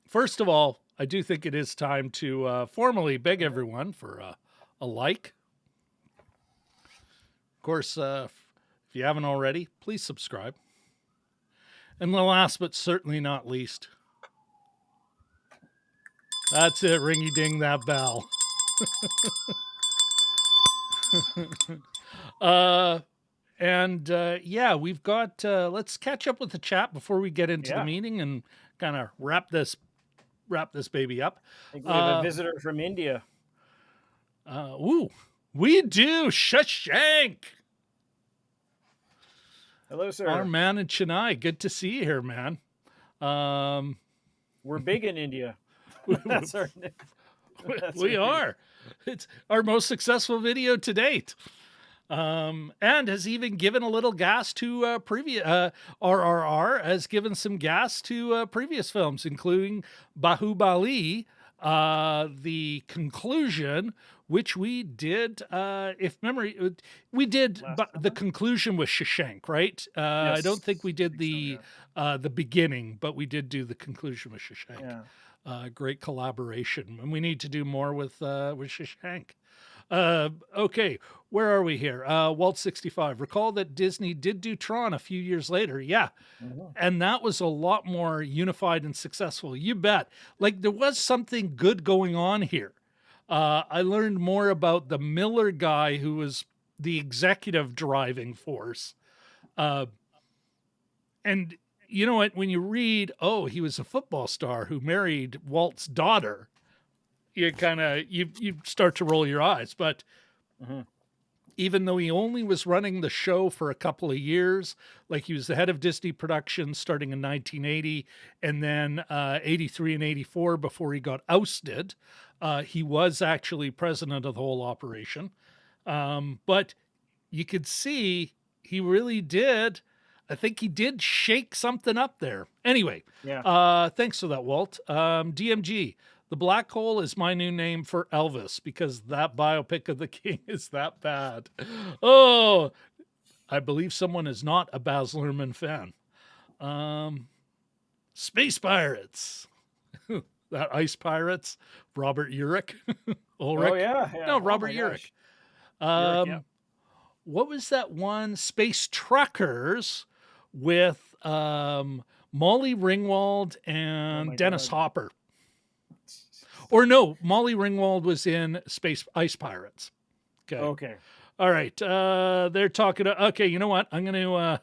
First of all, I do think it is time to formally beg everyone for a like. Of course, if you haven't already, please subscribe. And the last but certainly not least, that's it, ringy-ding that bell. We've got, let's catch up with the chat before we get into the meeting and kind of wrap this wrap this baby up. I think we have a visitor from India. We do. Shashank. Hello, sir. Our man in Chennai. Good to see you here, man. We're big in India. That's our. We are. It's our most successful video to date. And has even given a little gas to previous RRR has given some gas to previous films, including Bahubali, the conclusion, which we did, if memory, we did the conclusion with Shashank, right? Yes. I don't think we did the beginning, but we did do the conclusion with Shashank. Yeah. Great collaboration, and we need to do more with Shashank. Okay, where are we here? Walt 65. Recall that Disney did do Tron a few years later. Yeah. Mm-hmm. And that was a lot more unified and successful. You bet. Like, there was something good going on here. I learned more about the Miller guy who was the executive driving force. And you know what? When you read, oh, he was a football star who married Walt's daughter, you kind of you start to roll your eyes. But even though he only was running the show for a couple of years, like he was the head of Disney Productions starting in 1980 and then 83 and 84 before he got ousted, he was actually president of the whole operation. But you could see he really did. I think he did shake something up there. Anyway, thanks for that, Walt. DMG, The Black Hole is my new name for Elvis because that biopic of the king is that bad. Oh, I believe someone is not a Baz Luhrmann fan. Space Pirates. That Ice Pirates. Robert Urich. Ulrich. Oh, yeah. No, Robert Urich. What was that one? Space Truckers with Molly Ringwald and Dennis Hopper. Or no, Molly Ringwald was in Space Ice Pirates. Okay. All right. They're talking. Okay, you know what? I'm going to.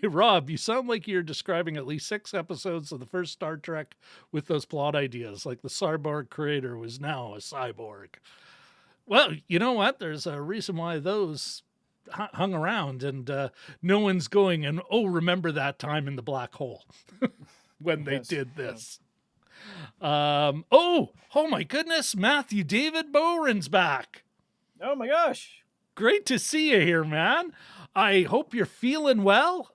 Rob, you sound like you're describing at least 6 episodes of the first Star Trek with those plot ideas, like the cyborg creator was now a cyborg. Well, you know what? There's a reason why those hung around, and no one's going and, remember that time in the black hole when they did this. Oh my goodness, Matthew David Bowren's back. Oh my gosh. Great to see you here, man. I hope you're feeling well.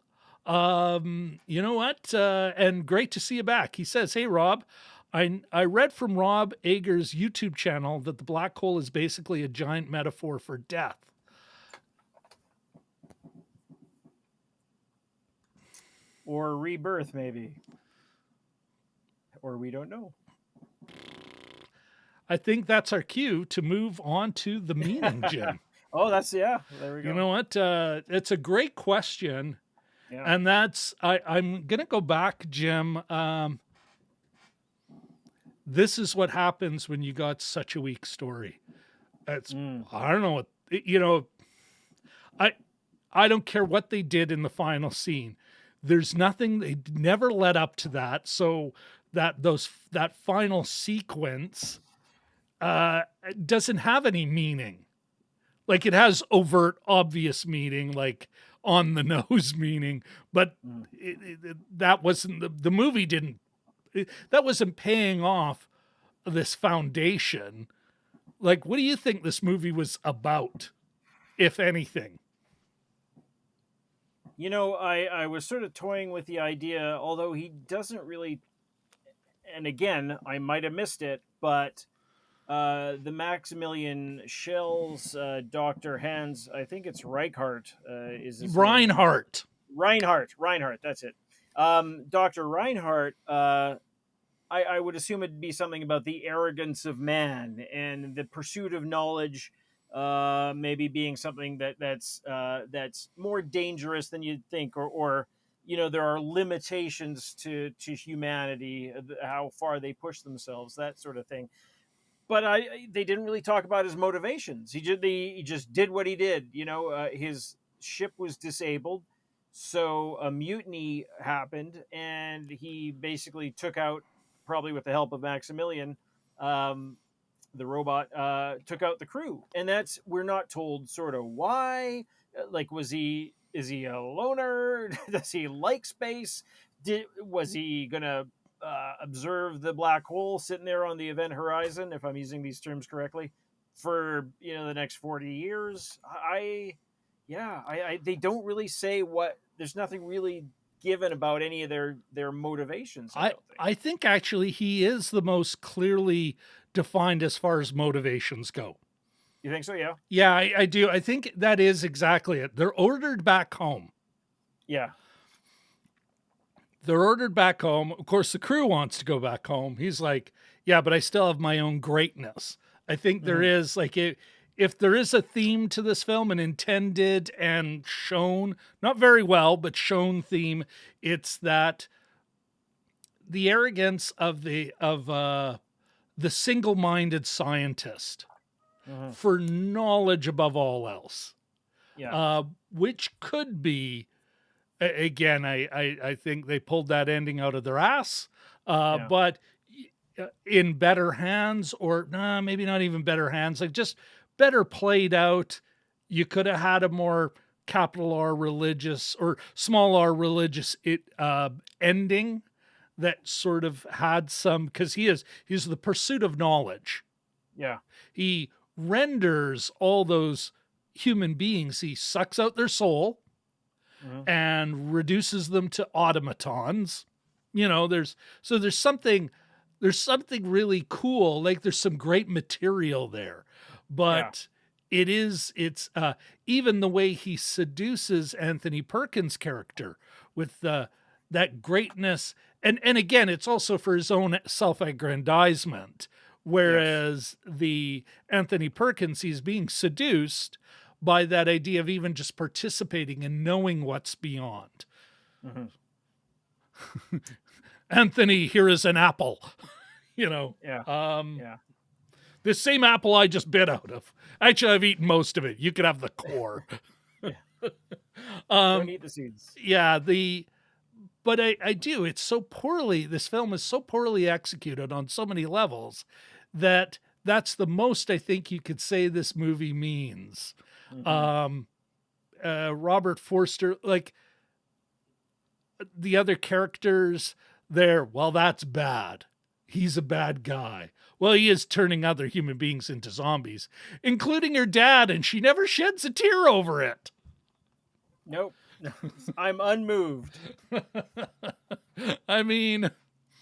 You know what? And great to see you back. He says, hey, Rob, I read from Rob Ager's YouTube channel that the black hole is basically a giant metaphor for death. Or rebirth, maybe. Or we don't know. I think that's our cue to move on to the meaning, Jim. Oh, there we go. You know what? It's a great question. Yeah. And that's, I'm going to go back, Jim. This is what happens when you got such a weak story. It's, I don't know what, I don't care what they did in the final scene. There's nothing, they never led up to that. So that final sequence doesn't have any meaning. Like, it has overt, obvious meaning, like on the nose meaning, but that wasn't the movie didn't. That wasn't paying off this foundation. Like, what do you think this movie was about, if anything? You know, I was sort of toying with the idea, although he doesn't really, and again, I might have missed it, but the Maximilian Schell's Dr. Hans, I think it's Reinhardt. Is his Reinhardt. Reinhardt, that's it. Dr. Reinhardt, I would assume it'd be something about the arrogance of man and the pursuit of knowledge, maybe being something that's more dangerous than you'd think, or there are limitations to humanity, how far they push themselves, that sort of thing. But they didn't really talk about his motivations. He just did what he did. His ship was disabled, So a mutiny happened, and he basically took out, probably with the help of Maximilian, um, the robot, took out the crew. And that's, we're not told sort of why. Like, is he a loner? Does he like space? Was he gonna observe the black hole sitting there on the event horizon, if I'm using these terms correctly, for the next 40 years? They don't really say what. There's nothing really given about any of their motivations. I don't think. I think actually he is the most clearly defined as far as motivations go. You think so? Yeah. Yeah, I do. I think that is exactly it. They're ordered back home. Yeah. They're ordered back home. Of course, the crew wants to go back home. He's like, yeah, but I still have my own greatness. I think there is, like, if there is a theme to this film, an intended and shown, not very well, but shown theme, it's that the arrogance of the single-minded scientist for knowledge above all else. Yeah. Which could be, again, I think they pulled that ending out of their ass, but in better hands, or maybe not even better hands, like just better played out. You could have had a more capital R religious or small r religious ending that sort of had some, because he's the pursuit of knowledge. Yeah. He renders all those human beings, he sucks out their soul and reduces them to automatons. There's something really cool. Like, there's some great material there, but it's even the way he seduces Anthony Perkins' character with that greatness. And again, it's also for his own self-aggrandizement. Whereas the Anthony Perkins, he's being seduced by that idea of even just participating and knowing what's beyond. Anthony, here is an apple. This same apple I just bit out of. Actually, I've eaten most of it. You could have the core. Don't eat the seeds. Yeah, but I do. It's so poorly. This film is so poorly executed on so many levels that that's the most I think you could say this movie means. Robert Forster, like the other characters there, well, that's bad. He's a bad guy. Well, he is turning other human beings into zombies, including her dad, and she never sheds a tear over it. Nope. I'm unmoved. I mean,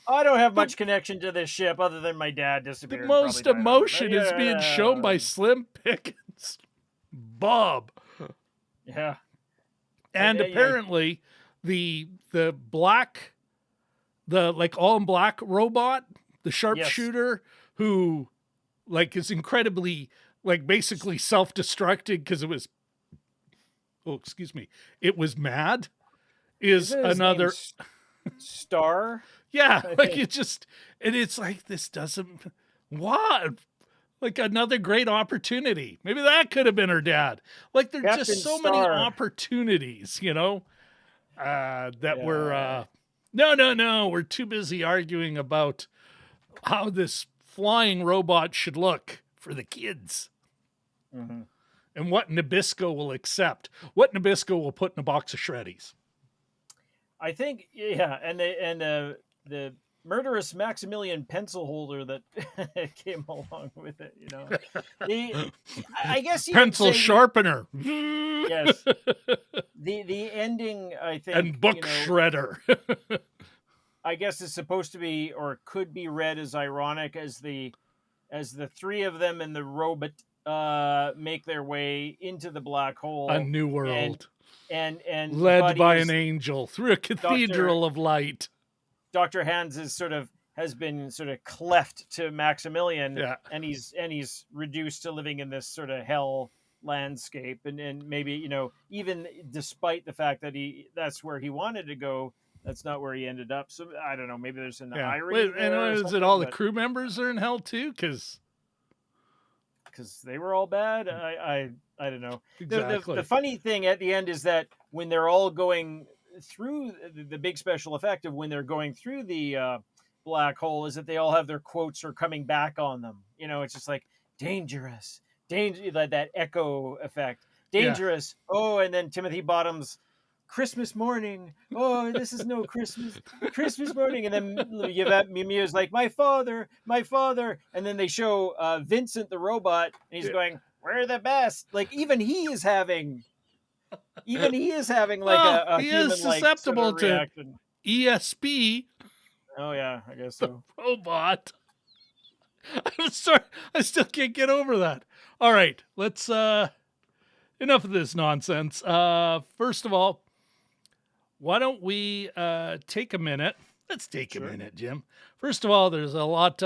I don't have much connection to this ship other than my dad disappeared. The most emotion is being shown by Slim Pickens. Bob. Yeah. And apparently the black, the like all in black robot, the sharpshooter, who like is incredibly, like basically self-destructed because it was, it was mad, is another Star. Yeah, like it just, and it's like, this doesn't, what? Like another great opportunity. Maybe that could have been her dad. Like there's Captain just so Star. many opportunities, that we're, no, we're too busy arguing about how this flying robot should look for the kids. And what Nabisco will accept, what Nabisco will put in a box of Shreddies. I think, and the murderous Maximilian pencil holder that came along with it, I guess pencil sharpener. Yes. The ending, I think, and book shredder. I guess is supposed to be, or could be read as ironic, as the three of them and the robot make their way into the black hole, a new world, and led Buddy by an angel through a cathedral of light. Dr. Hans has been cleft to Maximilian, and he's reduced to living in this sort of hell landscape, and maybe even despite the fact that that's where he wanted to go, that's not where he ended up. So I don't know. Maybe there's an irony. And is it all the crew members are in hell too? Because they were all bad. I don't know. Exactly. The funny thing at the end is that when they're all going through the big special effect of when they're going through the black hole is that they all have their quotes are coming back on them. It's just like dangerous, danger, that echo effect, Yeah. dangerous. Oh, and then Timothy Bottom's Christmas morning. Oh, this is no Christmas morning. And then Yvette Mimieux is like, my father. And then they show Vincent the robot, and he's going, we're the best. Like even he is having like Well, a he is human like sort susceptible of to reaction. ESP, Oh yeah, I guess the so. robot. I'm sorry, I still can't get over that. All right, let's enough of this nonsense. First of all, why don't we take a minute? Let's take Sure. a minute, Jim. First of all, there's a lot.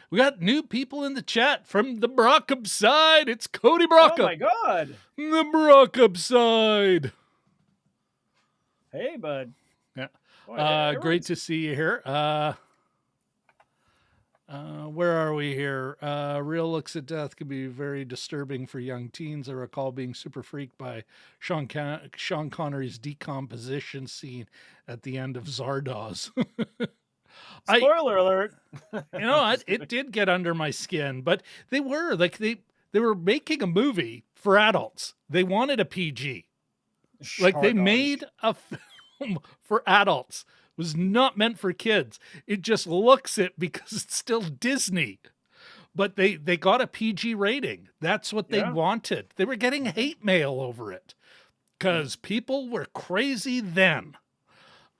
We got new people in the chat from the Brockup side. It's Cody Brockup. Oh my God. The Brockup side. Hey, bud. Yeah. Boy, Great to see you here. Where are we here? Real looks at death can be very disturbing for young teens. I recall being super freaked by Sean Connery's decomposition scene at the end of Zardoz. Spoiler alert. It did get under my skin, but they were making a movie for adults. They wanted a PG. Like they made a film for adults. It was not meant for kids. It just looks it because it's still Disney. But they got a PG rating. That's what they wanted. They were getting hate mail over it because people were crazy then.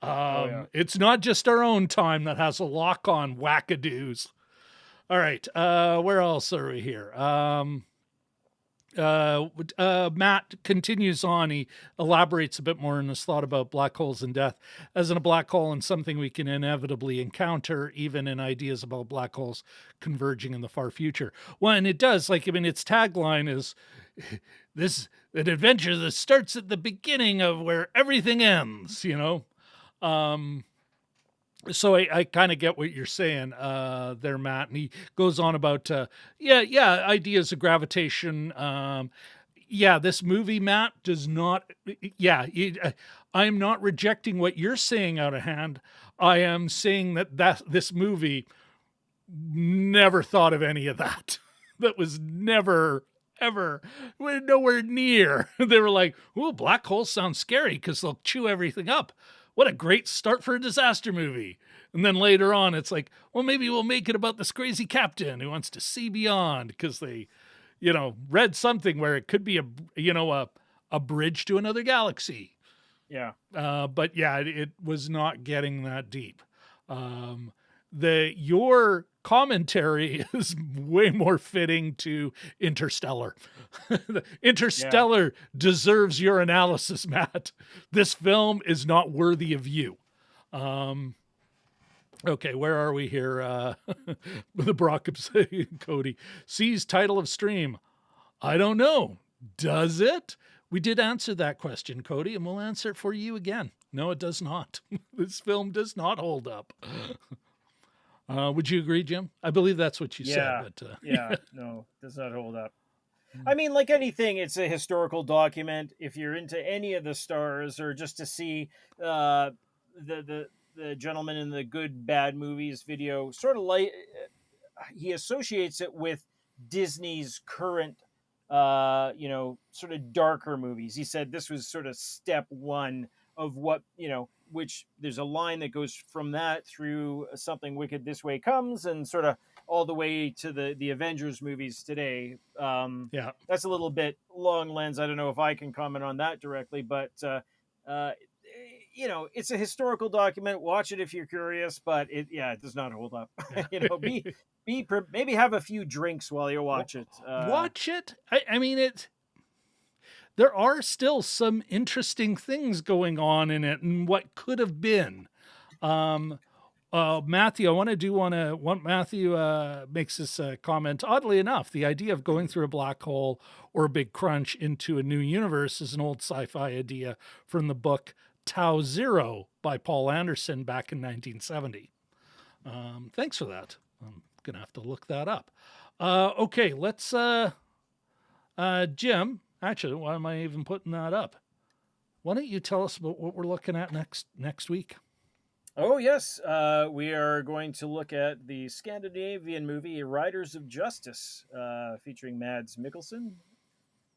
It's not just our own time that has a lock on wackadoos. All right. Where else are we here? Matt continues on. He elaborates a bit more in his thought about black holes and death. As in a black hole and something we can inevitably encounter, even in ideas about black holes converging in the far future. Well, and it does. Its tagline is an adventure that starts at the beginning of where everything ends, So I kind of get what you're saying there, Matt. And he goes on about, ideas of gravitation. This movie, Matt, does not, I'm not rejecting what you're saying out of hand. I am saying that this movie never thought of any of that. That was never, ever, we're nowhere near. They were like, "Ooh, black holes sound scary because they'll chew everything up. What a great start for a disaster movie." And then later on, it's like, well, maybe we'll make it about this crazy captain who wants to see beyond because they, read something where it could be a bridge to another galaxy. Yeah. But it was not getting that deep. Your commentary is way more fitting to Interstellar. Interstellar deserves your analysis, Matt. This film is not worthy of you. Okay, where are we here? The Brockup, Cody. C's title of stream. I don't know. Does it? We did answer that question, Cody, and we'll answer it for you again. No, it does not. This film does not hold up. Would you agree, Jim? I believe that's what you said. But, no, does not hold up. I mean, like anything, it's a historical document. If you're into any of the stars, or just to see the gentleman in the Good Bad Movies video, sort of like he associates it with Disney's current, sort of darker movies. He said this was sort of step one of what, which there's a line that goes from that through Something Wicked This Way Comes and sort of all the way to the Avengers movies today. That's a little bit long lens. I don't know if I can comment on that directly, but it's a historical document. Watch it if you're curious, but it does not hold up. Maybe have a few drinks while you watch it. Watch it. I mean, there are still some interesting things going on in it and what could have been. Matthew, Matthew makes this comment. Oddly enough, the idea of going through a black hole or a big crunch into a new universe is an old sci-fi idea from the book Tau Zero by Paul Anderson back in 1970. Thanks for that. I'm going to have to look that up. Okay, let's... Jim, actually, why am I even putting that up? why don't you tell us about what we're looking at next week? Oh, yes. We are going to look at the Scandinavian movie Riders of Justice, featuring Mads Mikkelsen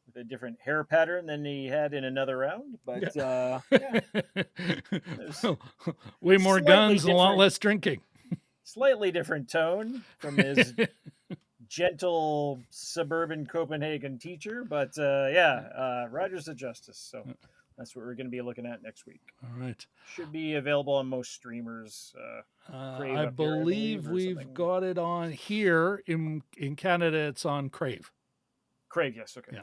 with a different hair pattern than he had in Another Round. But yeah, there's Way more slightly guns and a lot different, less drinking. slightly different tone from his gentle suburban Copenhagen teacher. But yeah, Riders of Justice. So that's what we're going to be looking at next week. All right. Should be available on most streamers. Crave I up here, believe or we've something. got it on here in Canada. It's on Crave. Crave, yes, okay. Yeah,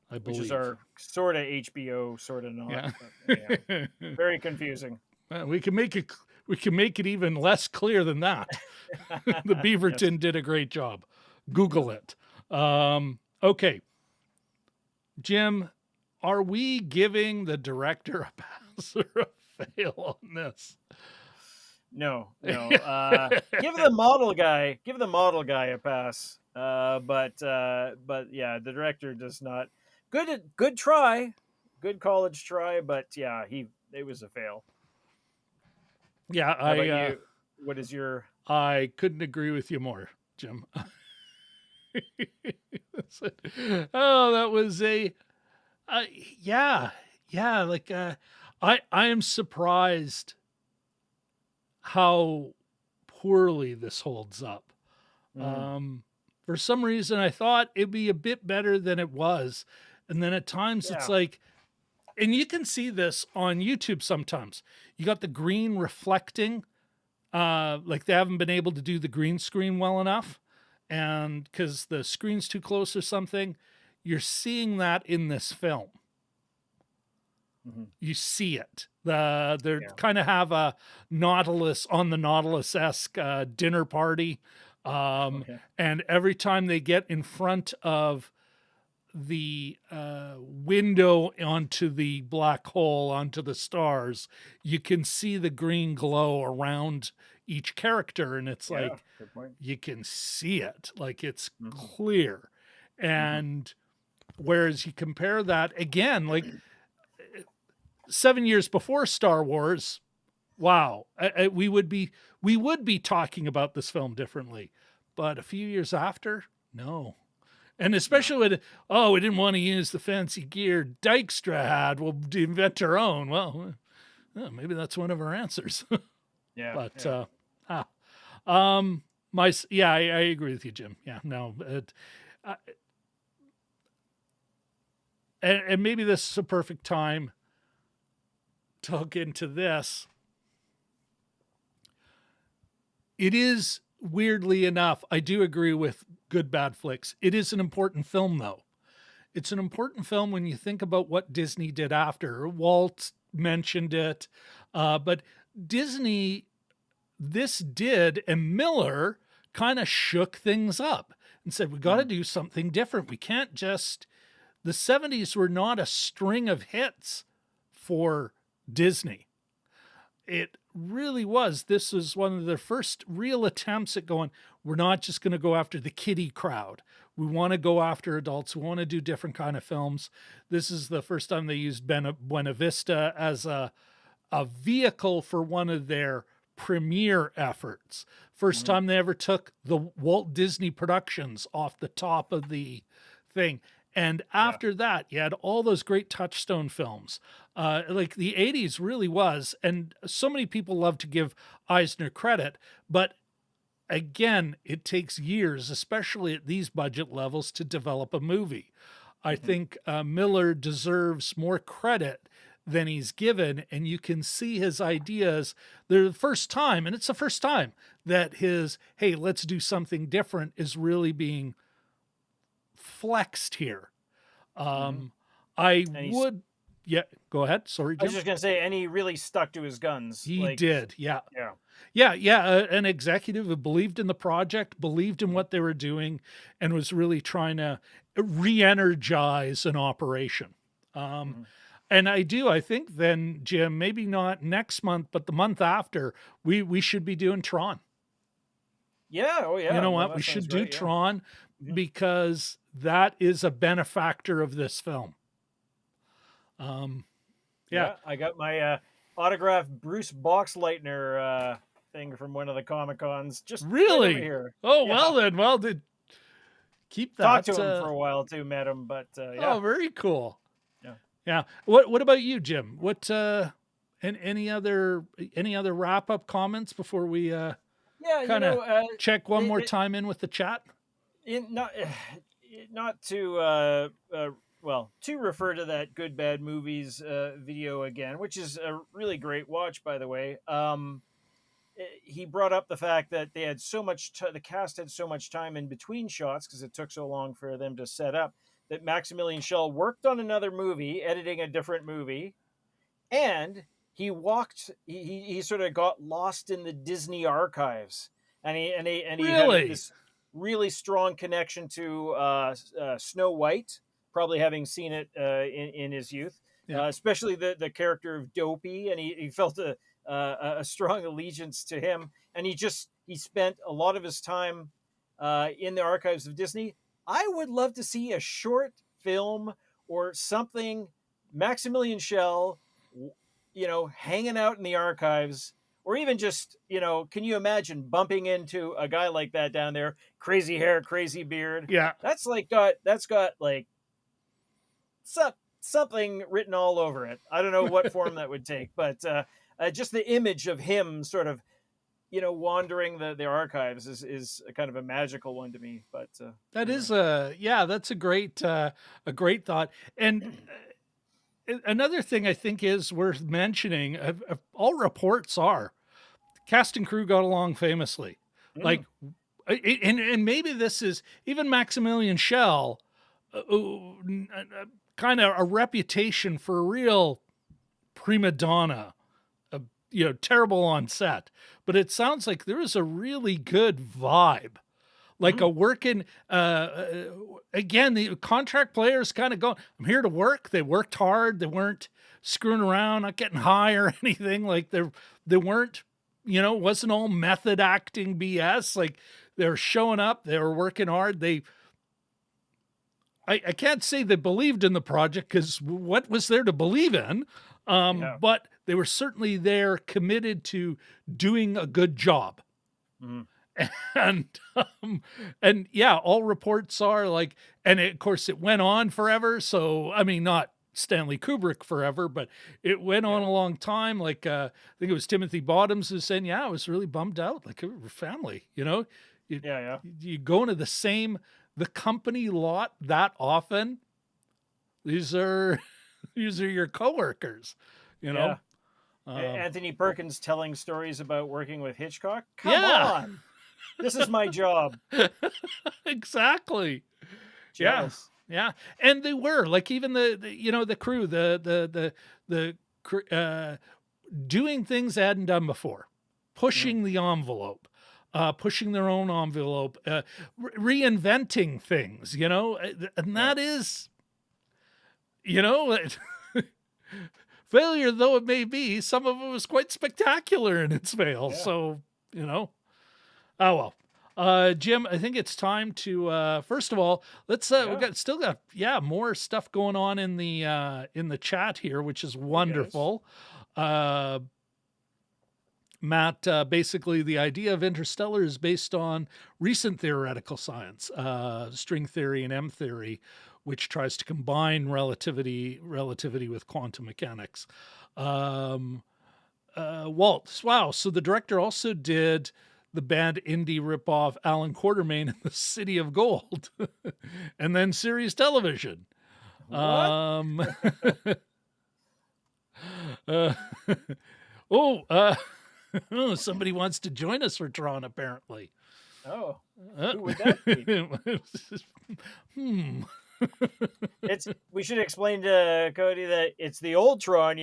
I believe. Which is our sort of HBO, sort of not. Yeah. But, yeah. Very confusing. We can make it even less clear than that. The Beaverton did a great job. Google it. Okay, Jim, are we giving the director a pass or a fail on this? No. Give the model guy a pass. But yeah, the director does not. Good try, good college try, but yeah, it was a fail. Yeah, How about you? What is your? I couldn't agree with you more, Jim. Oh, that was a yeah. Like I am surprised how poorly this holds up. For some reason, I thought it'd be a bit better than it was, and then at times it's like, and you can see this on YouTube sometimes. You got the green reflecting, like they haven't been able to do the green screen well enough, and because the screen's too close or something, you're seeing that in this film. You see it. They kind of have a Nautilus-esque dinner party. And every time they get in front of the window onto the black hole, onto the stars, you can see the green glow around each character. And it's like, you can see it, like it's clear. And whereas you compare that again, like 7 years before Star Wars, wow, we would be talking about this film differently. But a few years after, no. And especially when, we didn't want to use the fancy gear Dykstra had, we'll invent our own. Well, maybe that's one of our answers. Yeah. But I agree with you, Jim. Yeah, no. And maybe this is a perfect time to hook into this. It is, weirdly enough, I do agree with Good Bad Flicks. It is an important film, though. It's an important film when you think about what Disney did after. Walt mentioned it, but Disney, this did, and Miller kind of shook things up and said, we got to do something different. We can't just, the 70s were not a string of hits for Disney. It really was. This was one of their first real attempts at going, we're not just going to go after the kiddie crowd. We want to go after adults. We want to do different kind of films. This is the first time they used Buena Vista as a vehicle for one of their premiere efforts. First time they ever took the Walt Disney Productions off the top of the thing. And after that, you had all those great Touchstone films. Like the 80s really was. And so many people love to give Eisner credit. But again, it takes years, especially at these budget levels, to develop a movie. I think Miller deserves more credit than he's given. And you can see his ideas. They're the first time, and it's the first time that his, hey, let's do something different is really being flexed here. I would, go ahead. Sorry, Jim. I was just gonna say, and he really stuck to his guns. He did, an executive who believed in the project, believed in what they were doing, and was really trying to re-energize an operation. And I think then, Jim, maybe not next month, but the month after, we should be doing Tron. Yeah, oh yeah. You know what? We should do Tron because that is a benefactor of this film. Yeah. Yeah, I got my autographed Bruce Boxleitner thing from one of the Comic Cons just right over Really? here. Oh, Yeah, well then. Well, did keep talked that. to him for a while too, met him, but yeah, Oh, very cool. yeah. Yeah. What about you, Jim? What and any other wrap up comments before we Yeah, kind of check one more they, time in with the chat? not not to well, to refer to that good bad movies video again, which is a really great watch, by the way. He brought up the fact that they had so much the cast had so much time in between shots because it took so long for them to set up, that Maximilian Schell worked on another movie, editing a different movie, and he sort of got lost in the Disney archives, and he had Really? this really strong connection to Snow White, probably having seen it in his youth, Yeah. especially the character of Dopey, and he felt a strong allegiance to him, and he spent a lot of his time in the archives of Disney. I would love to see a short film or something, Maximilian Schell, hanging out in the archives, or even just, can you imagine bumping into a guy like that down there, crazy hair, crazy beard? Yeah. That's got like something written all over it. I don't know what form that would take, but just the image of him sort of, wandering the archives is a kind of a magical one to me. But That anyway. is that's a great thought. And another thing I think is worth mentioning, all reports are cast and crew got along famously. Like, and maybe this is even Maximilian Schell, kind of a reputation for a real prima donna, terrible on set. But it sounds like there was a really good vibe, like a working. Again, the contract players kind of go, "I'm here to work." They worked hard. They weren't screwing around, not getting high or anything. Like they weren't, it wasn't all method acting BS. Like they were showing up. They were working hard. I can't say they believed in the project because what was there to believe in? But they were certainly there, committed to doing a good job. And and yeah, all reports are like, and of course it went on forever. So I mean, not Stanley Kubrick forever, but it went on a long time. Like I think it was Timothy Bottoms who said, "Yeah, I was really bummed out. Like we're family, You go into the company lot that often. These are your coworkers, Yeah. Anthony Perkins telling stories about working with Hitchcock. Come Yeah. on, this is my job. Exactly. Jealous. Yeah. And they were like, even the crew, the doing things they hadn't done before, pushing the envelope, pushing their own envelope, reinventing things, and that is, failure though it may be, some of it was quite spectacular in its fail. Yeah. So, oh well. Jim, I think it's time to first of all, let's we still got more stuff going on in the chat here, which is wonderful. Matt, basically the idea of Interstellar is based on recent theoretical science, string theory and M theory, which tries to combine relativity with quantum mechanics. Walt, wow. So the director also did the band indie ripoff Alan Quartermain in the City of Gold, and then series television. Somebody wants to join us for Tron, apparently. Oh, who would that be? We should explain to Cody that it's the old Tron,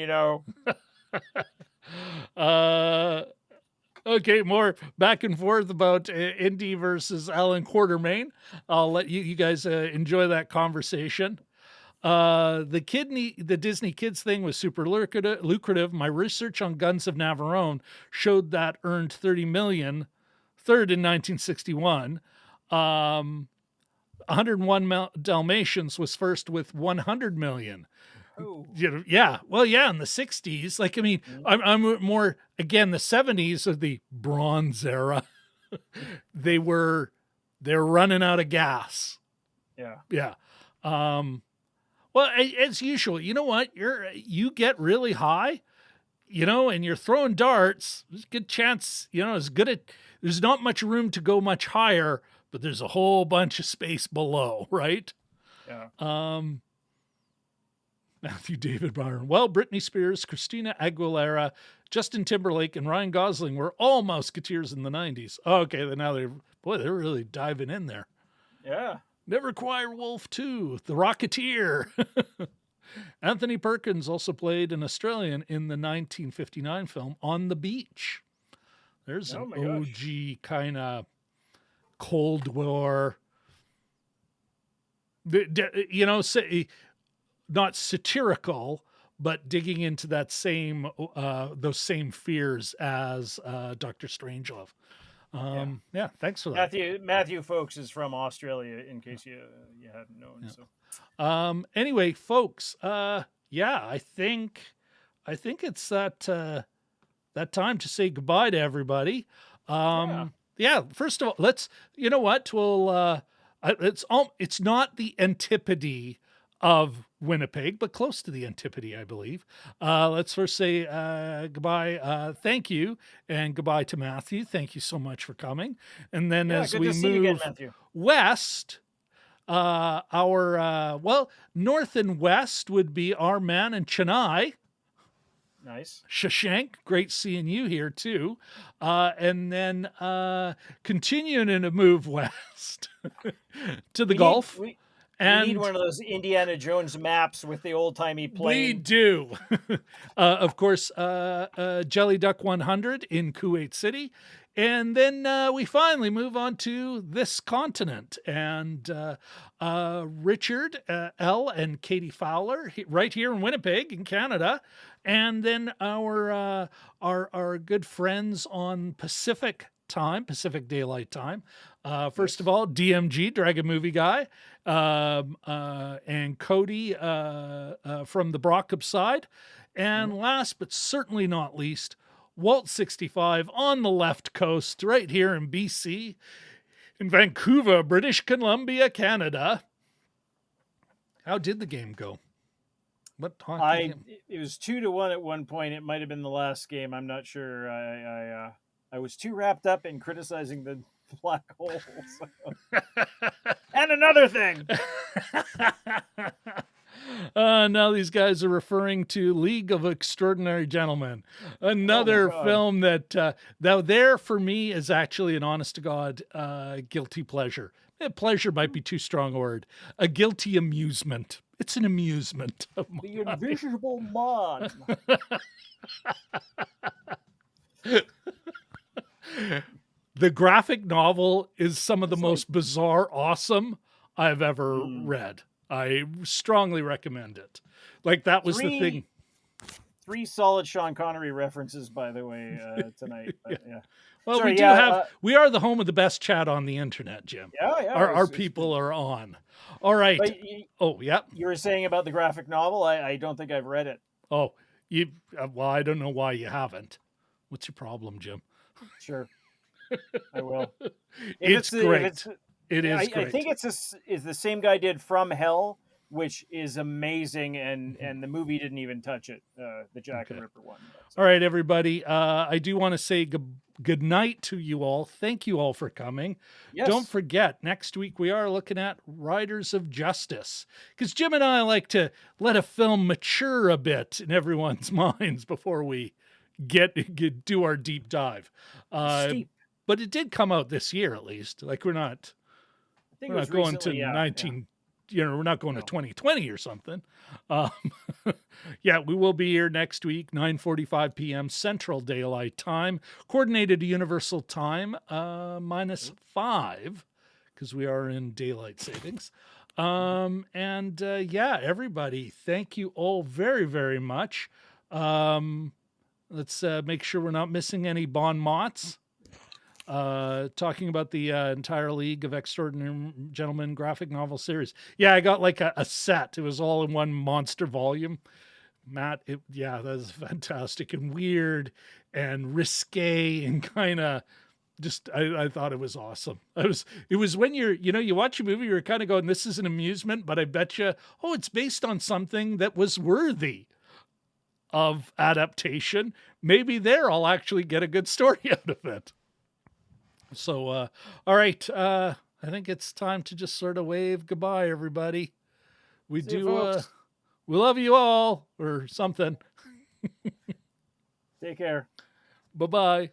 Okay, more back and forth about Indy versus Alan Quartermain. I'll let you guys enjoy that conversation. The Disney Kids thing was super lucrative. My research on Guns of Navarone showed that earned $30 million, third in 1961. 101 Dalmatians was first with $100 million. Oh. Yeah. Well, yeah, in the 60s. Like, I mean, Mhm. I'm more, again, the 70s of the Bronze era. They're running out of gas. Yeah. Yeah. Um, well, as usual, you know what? You get really high, and you're throwing darts. There's a good chance, there's not much room to go much higher, but there's a whole bunch of space below, right? Yeah. Matthew David Byron. Well, Britney Spears, Christina Aguilera, Justin Timberlake, and Ryan Gosling were all Musketeers in the 90s. Okay, then now they're really diving in there. Yeah. Never Choir Wolf 2, The Rocketeer. Anthony Perkins also played an Australian in the 1959 film On the Beach. There's Oh an my gosh. OG kind of Cold War, not satirical, but digging into that those same fears as Dr. Strangelove. Yeah, thanks for that. Matthew Folks is from Australia, in case you hadn't known. Yeah. So Anyway, folks, yeah, I think it's that time to say goodbye to everybody. Yeah, first of all, let's, you know what, it's not the antipode of Winnipeg, but close to the antipode, I believe. Let's first say goodbye. Thank you, and goodbye to Matthew. Thank you so much for coming. And then as we move west, north and west would be our man in Chennai. Nice. Shashank, great seeing you here too. And then continuing to move west to the Gulf. We need one of those Indiana Jones maps with the old-timey plane. We do. Of course, Jelly Duck 100 in Kuwait City. And then we finally move on to this continent. And Richard L. and Katie Fowler, right here in Winnipeg in Canada. And then our good friends on Pacific Daylight Time. First of all, DMG, Dragon Movie Guy, and Cody from the Brockup side. And last but certainly not least, Walt 65 on the left coast, right here in BC, in Vancouver, British Columbia, Canada. How did the game go? What time? It was 2-1 at one point. It might have been the last game. I'm not sure. I was too wrapped up in criticizing the black holes. And another thing. Now these guys are referring to League of Extraordinary Gentlemen, another film that there for me is actually an honest to God guilty pleasure. Pleasure might be too strong a word. A guilty amusement. It's an amusement. The Invisible Man. The graphic novel is some of the most bizarre awesome I've ever read. I strongly recommend it. Like, that was the thing. 3 solid Sean Connery references, by the way, tonight. But, yeah. Well, sorry, we are the home of the best chat on the internet, Jim. Yeah. Our people are on. All right. You were saying about the graphic novel. I don't think I've read it. Oh, well, I don't know why you haven't. What's your problem, Jim? Sure. I will. It's great. It is great. I think it's the same guy did From Hell, which is amazing, and the movie didn't even touch it, the Jack and Ripper one. All right, everybody. I do want to say good night to you all. Thank you all for coming. Yes. Don't forget, next week we are looking at Riders of Justice, because Jim and I like to let a film mature a bit in everyone's minds before we do our deep dive. But it did come out this year, at least. Like, we're not going to 19. You know, we're not going to 2020 or something. Yeah, we will be here next week, 9:45 p.m. Central Daylight Time, coordinated Universal Time, -5, because we are in daylight savings. Yeah, everybody, thank you all very, very much. Let's make sure we're not missing any bon mots. talking about the entire League of Extraordinary Gentlemen graphic novel series. Yeah, I got like a set. It was all in one monster volume. Matt, that was fantastic and weird and risque and kind of just I thought it was awesome. It was when you watch a movie, you're kind of going, this is an amusement, but I bet you, it's based on something that was worthy of adaptation. Maybe there I'll actually get a good story out of it. So, all right. I think it's time to just sort of wave goodbye, everybody. We See you, do, folks. we love you all or something. Take care. Bye-bye.